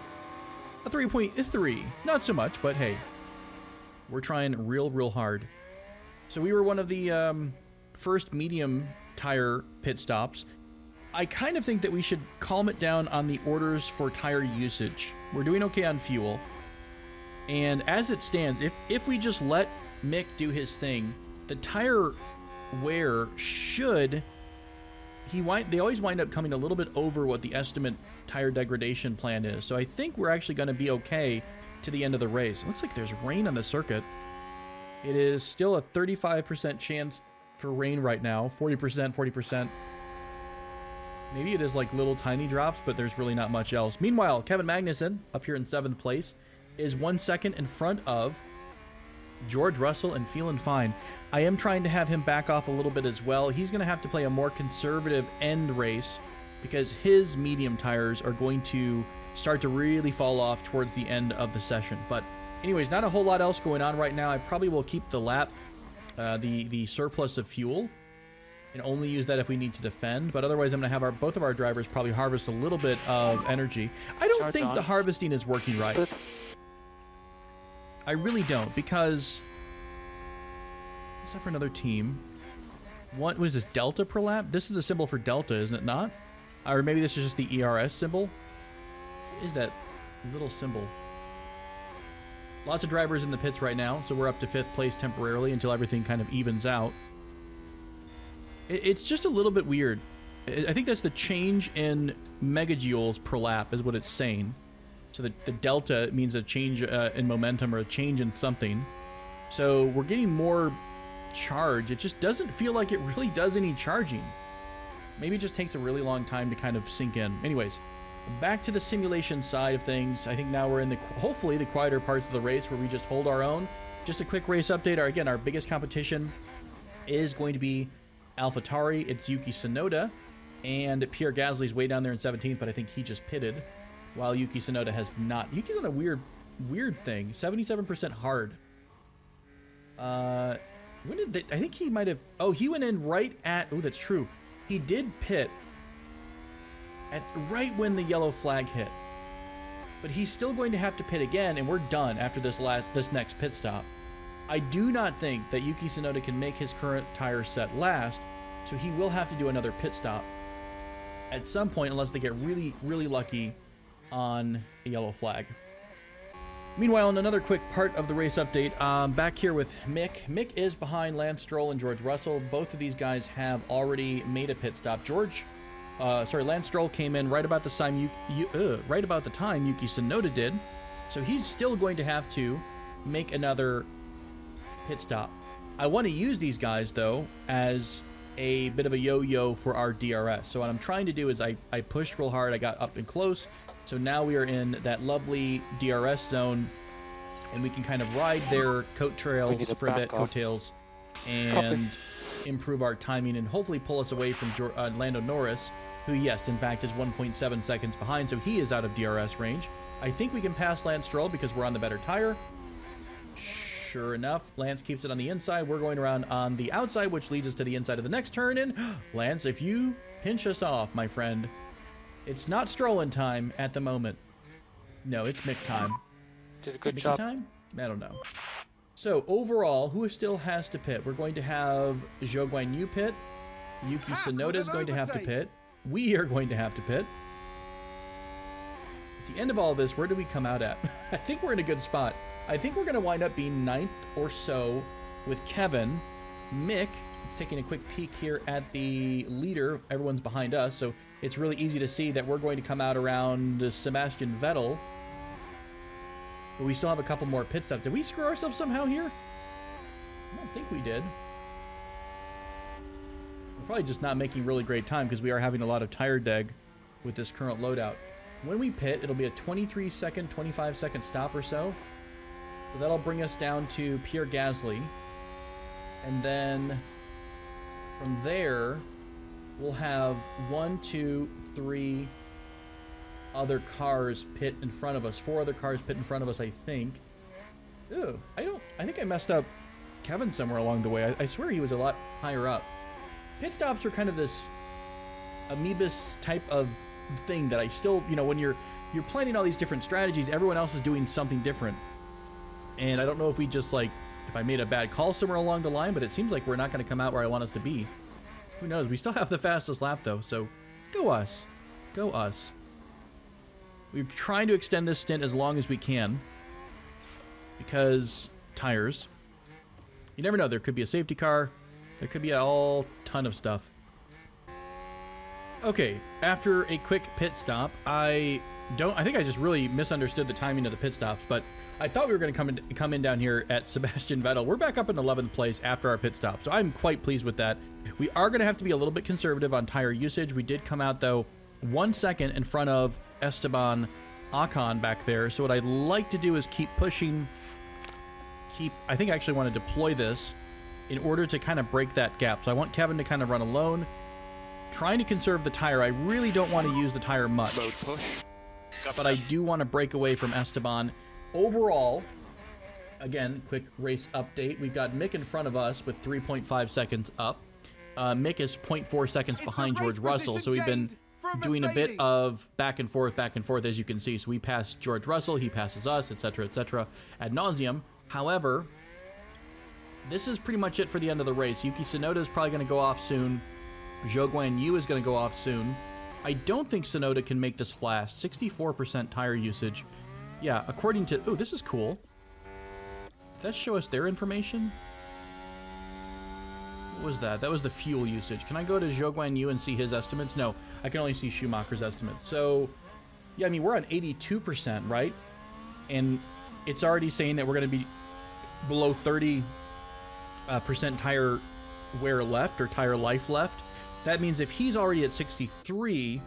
A 3.3, not so much, but hey, we're trying real hard. So we were one of the first medium tire pit stops. I kind of think that we should calm it down on the orders for tire usage. We're doing okay on fuel. And as it stands, if we just let Mick do his thing, the tire wear should... They always wind up coming a little bit over what the estimate tire degradation plan is. So I think we're actually going to be okay to the end of the race. It looks like there's rain on the circuit. It is still a 35% chance for rain right now. 40%, 40%. Maybe it is like little tiny drops, but there's really not much else. Meanwhile, Kevin Magnussen, up here in 7th place, is 1 second in front of George Russell and feeling fine. I am trying to have him back off a little bit as well. He's going to have to play a more conservative end race because his medium tires are going to start to really fall off towards the end of the session. But anyways, not a whole lot else going on right now. I probably will keep the lap, the surplus of fuel, and only use that if we need to defend. But otherwise, I'm going to have both of our drivers probably harvest a little bit of energy. I don't think the harvesting is working right. I really don't, because except for another team. What was this, Delta per lap? This is the symbol for Delta, isn't it not? Or maybe this is just the ERS symbol. What is that little symbol? Lots of drivers in the pits right now, so we're up to 5th place temporarily until everything kind of evens out. It's just a little bit weird. I think that's the change in megajoules per lap is what it's saying. So the delta means a change in momentum or a change in something. So we're getting more charge. It just doesn't feel like it really does any charging. Maybe it just takes a really long time to kind of sink in. Anyways, back to the simulation side of things. I think now we're in the, hopefully, the quieter parts of the race where we just hold our own. Just a quick race update. Again, our biggest competition is going to be AlphaTauri. It's Yuki Tsunoda, and Pierre Gasly's way down there in 17th, but I think he just pitted, while Yuki Tsunoda has not. Yuki's on a weird thing. 77% hard. When did they, I think he might have. Oh, he went in right at. Oh, that's true. He did pit at right when the yellow flag hit, but he's still going to have to pit again, and we're done after this next pit stop. I do not think that Yuki Tsunoda can make his current tire set last, so he will have to do another pit stop at some point unless they get really, really lucky on a yellow flag. Meanwhile, in another quick part of the race update, back here with Mick. Mick is behind Lance Stroll and George Russell. Both of these guys have already made a pit stop. Lance Stroll came in right about the time Yuki Tsunoda did, so he's still going to have to make another pit stop. I want to use these guys though as a bit of a yo-yo for our DRS. So what I'm trying to do is I pushed real hard. I got up and close. So now we are in that lovely DRS zone, and we can kind of ride their coat trails for a bit, coattails, and improve our timing and hopefully pull us away from Lando Norris, who, yes, in fact, is 1.7 seconds behind, so he is out of DRS range. I think we can pass Lance Stroll because we're on the better tire. Sure enough, Lance keeps it on the inside. We're going around on the outside, which leads us to the inside of the next turn. And Lance, if you pinch us off, my friend, it's not Strollin time at the moment. No, it's Mick time. Did a good Mickey job. Time? I don't know. So overall, who still has to pit? We're going to have Zhou Guanyu pit. Yuki Tsunoda is going to have to pit. We are going to have to pit. At the end of all this, where do we come out at? I think we're in a good spot. I think we're going to wind up being 9th or so with Kevin. Mick, it's taking a quick peek here at the leader. Everyone's behind us, so it's really easy to see that we're going to come out around Sebastian Vettel. But we still have a couple more pit stops. Did we screw ourselves somehow here? I don't think we did. We're probably just not making really great time because we are having a lot of tire deg with this current loadout. When we pit, it'll be a 23-second, 25-second stop or so. So that'll bring us down to Pierre Gasly. And then from there, we'll have 1, 2, 3 other cars pit in front of us. 4 other cars pit in front of us, I think. Ooh, I think I messed up Kevin somewhere along the way. I swear he was a lot higher up. Pit stops are kind of this amoebus type of thing that I still, when you're planning all these different strategies, everyone else is doing something different. And I don't know if we just if I made a bad call somewhere along the line, but it seems like we're not going to come out where I want us to be. Who knows? We still have the fastest lap though, so go us. Go us. We're trying to extend this stint as long as we can because tires. You never know. There could be a safety car. There could be a whole ton of stuff. Okay, after a quick pit stop, I think I just really misunderstood the timing of the pit stops, but I thought we were going to come in down here at Sebastian Vettel. We're back up in 11th place after our pit stop, so I'm quite pleased with that. We are going to have to be a little bit conservative on tire usage. We did come out, though, 1 second in front of Esteban Ocon back there, so what I'd like to do is keep pushing. I think I actually want to deploy this in order to kind of break that gap. So I want Kevin to kind of run alone, trying to conserve the tire. I really don't want to use the tire much, but I do want to break away from Esteban. Overall, again, quick race update. We've got Mick in front of us with 3.5 seconds up. Mick is 0.4 seconds behind George Russell, so we've been from doing a bit Mercedes. of back and forth, as you can see. So we pass George Russell, he passes us, etc., ad nauseum. However, this is pretty much it for the end of the race. Yuki Tsunoda is probably going to go off soon. Zhou Guanyu is going to go off soon. I don't think Tsunoda can make this last. 64% tire usage. Yeah, according to... Oh, this is cool. Did that show us their information? What was that? That was the fuel usage. Can I go to Zhou Guanyu and see his estimates? No, I can only see Schumacher's estimates. So, yeah, I mean, we're on 82%, right? And it's already saying that we're going to be below 30% tire wear left, or tire life left. That means if he's already at 63,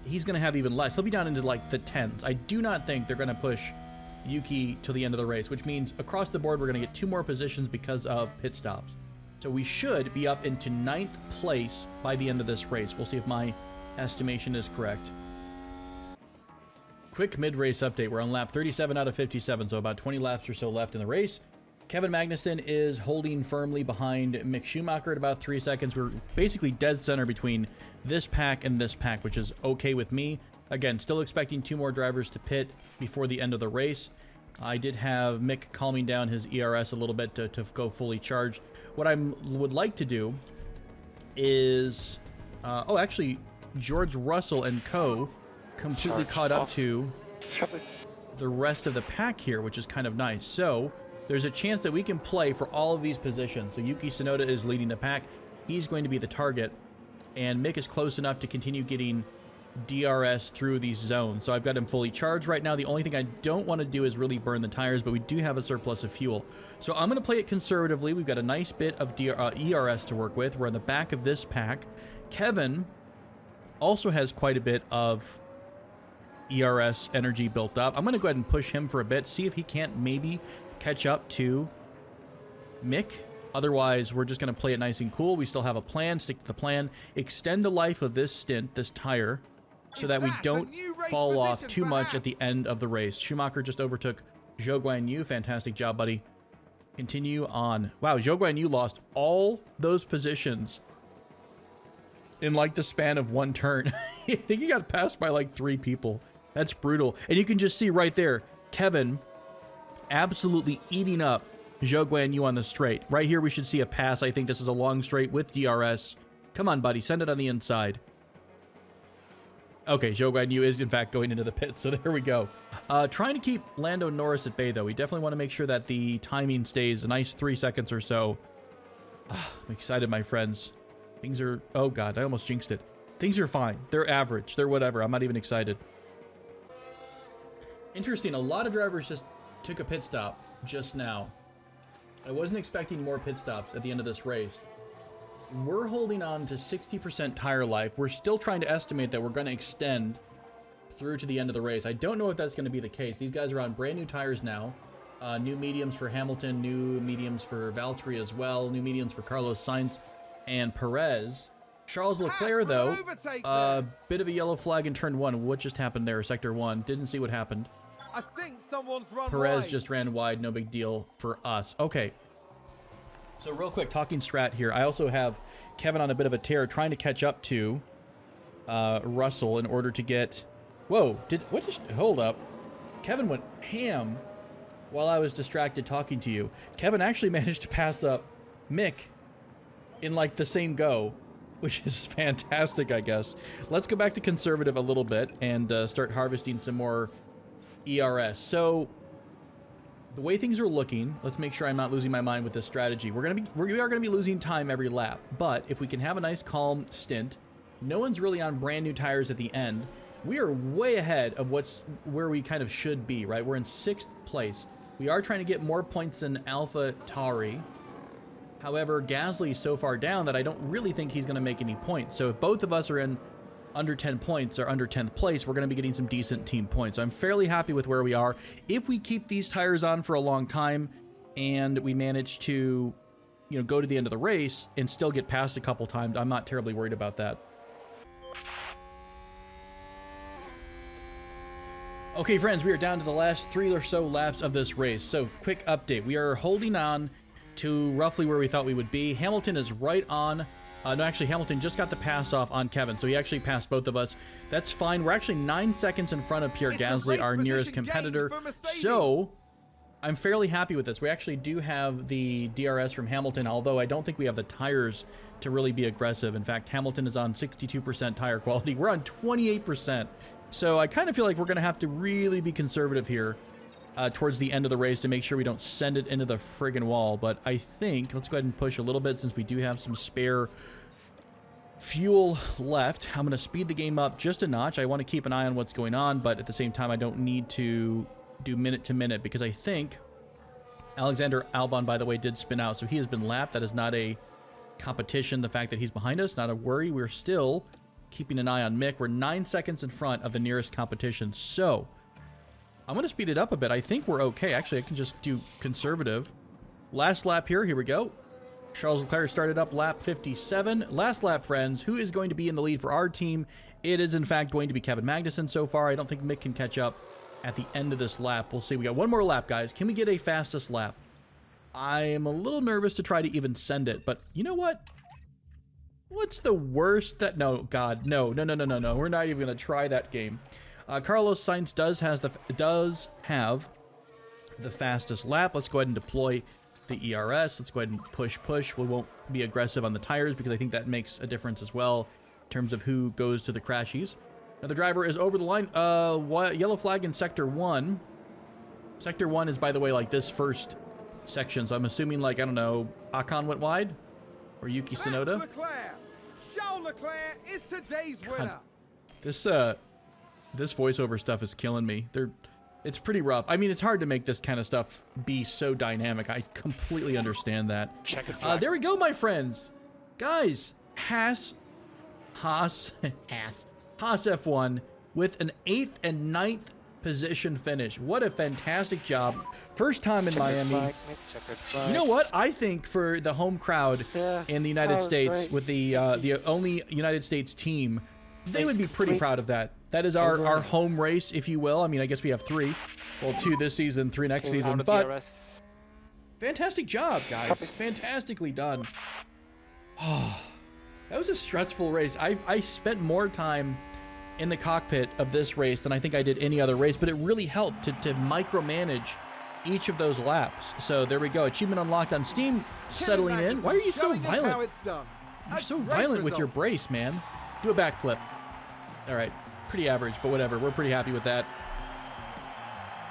he's going to have even less. He'll be down into like the 10s. I do not think they're going to push Yuki to the end of the race, which means across the board we're going to get 2 more positions because of pit stops. So we should be up into 9th place by the end of this race. We'll see if my estimation is correct. Quick mid-race update. We're on lap 37 out of 57, so about 20 laps or so left in the race. Kevin Magnussen is holding firmly behind Mick Schumacher at about 3 seconds. We're basically dead center between this pack and this pack, which is okay with me. Again, still expecting 2 more drivers to pit before the end of the race. I did have Mick calming down his ERS a little bit to go fully charged. What I would like to do is... oh, actually, George Russell and co. completely Charged caught up off. to the rest of the pack here, which is kind of nice. So... there's a chance that we can play for all of these positions. So Yuki Tsunoda is leading the pack. He's going to be the target. And Mick is close enough to continue getting DRS through these zones. So I've got him fully charged right now. The only thing I don't want to do is really burn the tires, but we do have a surplus of fuel. So I'm going to play it conservatively. We've got a nice bit of ERS to work with. We're on the back of this pack. Kevin also has quite a bit of ERS energy built up. I'm going to go ahead and push him for a bit, see if he can't maybe catch up to Mick. Otherwise, we're just going to play it nice and cool. We still have a plan. Stick to the plan. Extend the life of this stint, this tire, so that we don't fall off too much at the end of the race. Schumacher just overtook Zhou Guanyu. Fantastic job, buddy. Continue on. Wow, Zhou Guanyu lost all those positions in like the span of one turn. I think he got passed by like 3 people. That's brutal. And you can just see right there, Kevin absolutely eating up Zhou Guanyu on the straight. Right here, we should see a pass. I think this is a long straight with DRS. Come on, buddy. Send it on the inside. Okay, Zhou Guanyu is, in fact, going into the pits, so there we go. Trying to keep Lando Norris at bay, though. We definitely want to make sure that the timing stays a nice 3 seconds or so. I'm excited, my friends. Things are... oh, God, I almost jinxed it. Things are fine. They're average. They're whatever. I'm not even excited. Interesting. A lot of drivers just took a pit stop just now. I wasn't expecting more pit stops at the end of this race. We're holding on to 60% tire life. We're still trying to estimate that we're going to extend through to the end of the race. I don't know if that's going to be the case. These guys are on brand new tires now. New mediums for Hamilton, new mediums for Valtteri as well, new mediums for Carlos Sainz and Perez. Charles Leclerc, though, a bit of a yellow flag in turn 1. What just happened there? Sector 1. Didn't see what happened. I think someone's run Perez wide. just ran wide. No big deal for us. Okay. So real quick, talking strat here. I also have Kevin on a bit of a tear, trying to catch up to Russell in order to get... whoa. Hold up. Kevin went ham while I was distracted talking to you. Kevin actually managed to pass up Mick in like the same go, which is fantastic, I guess. Let's go back to conservative a little bit and start harvesting some more ERS. So the way things are looking, let's make sure I'm not losing my mind with this strategy. We are going to be losing time every lap, but if we can have a nice calm stint, no one's really on brand new tires at the end. We are way ahead of where we kind of should be, right? We're in 6th place. We are trying to get more points than Alpha Tauri. However, Gasly's so far down that I don't really think he's going to make any points. So if both of us are in under 10 points or under 10th place, we're going to be getting some decent team points. So I'm fairly happy with where we are. If we keep these tires on for a long time and we manage to, go to the end of the race and still get past a couple times, I'm not terribly worried about that. Okay, friends, we are down to the last 3 or so laps of this race. So quick update. We are holding on to roughly where we thought we would be. Hamilton is right on. No, actually, Hamilton just got the pass off on Kevin, so he actually passed both of us. That's fine. We're actually 9 seconds in front of Pierre Gasly, our nearest competitor. So I'm fairly happy with this. We actually do have the DRS from Hamilton, although I don't think we have the tires to really be aggressive. In fact, Hamilton is on 62% tire quality. We're on 28%. So I kind of feel like we're going to have to really be conservative here towards the end of the race to make sure we don't send it into the friggin' wall. But I think, let's go ahead and push a little bit since we do have some spare fuel left. I'm going to speed the game up just a notch. I want to keep an eye on what's going on, but at the same time, I don't need to do minute to minute because I think Alexander Albon, by the way, did spin out. So he has been lapped. That is not a competition. The fact that he's behind us, not a worry. We're still keeping an eye on Mick. We're 9 seconds in front of the nearest competition. So I'm going to speed it up a bit. I think we're okay. Actually, I can just do conservative. Last lap here. Here we go. Charles Leclerc started up lap 57. Last lap, friends. Who is going to be in the lead for our team? It is, in fact, going to be Kevin Magnussen so far. I don't think Mick can catch up at the end of this lap. We'll see. We got one more lap, guys. Can we get a fastest lap? I am a little nervous to try to even send it, but you know what? What's the worst that... No, God, no. We're not even going to try that game. Carlos Sainz does have the fastest lap. Let's go ahead and deploy the ERS. Let's go ahead and push. We won't be aggressive on the tires because I think that makes a difference as well in terms of who goes to the crashies. Now the driver is over the line. Yellow flag in Sector 1. Sector 1 is, by the way, like this first section. So I'm assuming, like, I don't know, Ocon went wide? Or Yuki Tsunoda? Charles Leclerc is today's winner. This voiceover stuff is killing me. It's pretty rough. I mean, it's hard to make this kind of stuff be so dynamic. I completely understand that. Check the flag. There we go, my friends. Guys, Haas F1 with an 8th and 9th position finish. What a fantastic job. First time in Miami. You know what? I think for the home crowd in the United States, with the only United States team, they would be pretty proud of that. That is our home race, if you will. I mean, I guess we have 3. Well, 2 this season, 3 next season. But fantastic job, guys. Fantastically done. Oh, that was a stressful race. I spent more time in the cockpit of this race than I think I did any other race, but it really helped to micromanage each of those laps. So there we go. Achievement unlocked on Steam, settling in. Why are you so violent? You're so violent with your brace, man. Do a backflip. All right. Pretty average, but whatever. We're pretty happy with that.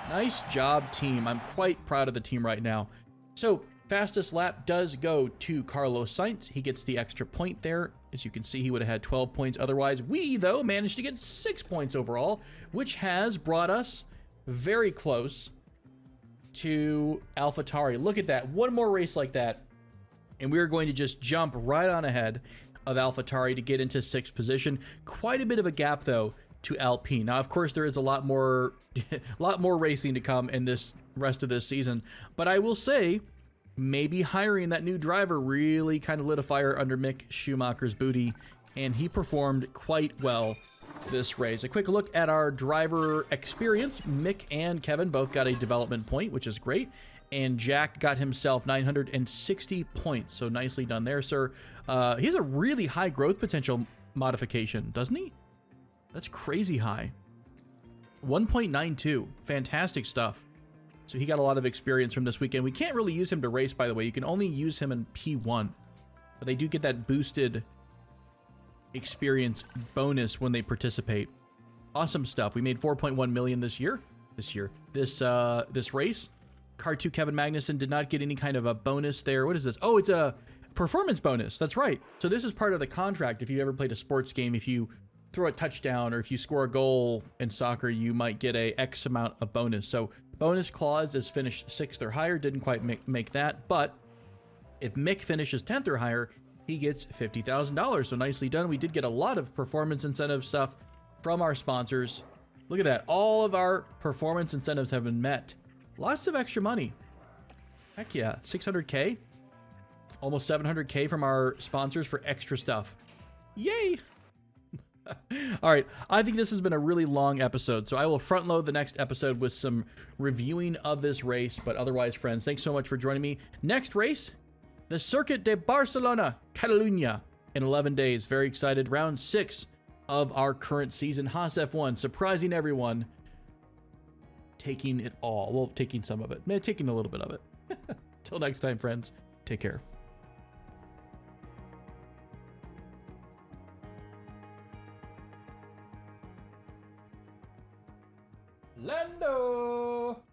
Nice job, team. I'm quite proud of the team right now. So, fastest lap does go to Carlos Sainz. He gets the extra point there. As you can see, he would have had 12 points otherwise. We, though, managed to get 6 points overall, which has brought us very close to AlphaTauri. Look at that. One more race like that, and we're going to just jump right on ahead of AlphaTauri to get into 6th position. Quite a bit of a gap, though, to Alpine. Now, of course, there is a lot more racing to come in this rest of this season, but I will say maybe hiring that new driver really kind of lit a fire under Mick Schumacher's booty, and he performed quite well this race. A quick look at our driver experience. Mick and Kevin both got a development point, which is great, and Jack got himself 960 points, so nicely done there, sir. He has a really high growth potential modification, doesn't he? That's crazy high. 1.92. Fantastic stuff. So he got a lot of experience from this weekend. We can't really use him to race, by the way. You can only use him in P1. But they do get that boosted experience bonus when they participate. Awesome stuff. We made 4.1 million this race. Car 2 Kevin Magnussen did not get any kind of a bonus there. What is this? Oh, it's a performance bonus. That's right. So this is part of the contract. If you ever played a sports game, if you throw a touchdown or if you score a goal in soccer, you might get a X amount of bonus. So bonus clause is finished 6th or higher. Didn't quite make that, but if Mick finishes 10th or higher, he gets $50,000. So nicely done. We did get a lot of performance incentive stuff from our sponsors. Look at that. All of our performance incentives have been met. Lots of extra money. Heck yeah. 600K. Almost 700K from our sponsors for extra stuff. Yay. All right. I think this has been a really long episode, so I will front load the next episode with some reviewing of this race. But otherwise, friends, thanks so much for joining me. Next race, the Circuit de Barcelona, Catalunya, in 11 days. Very excited. Round 6 of our current season. Haas F1, surprising everyone. Taking it all. Well, taking some of it. Maybe taking a little bit of it. Till next time, friends. Take care. Lando!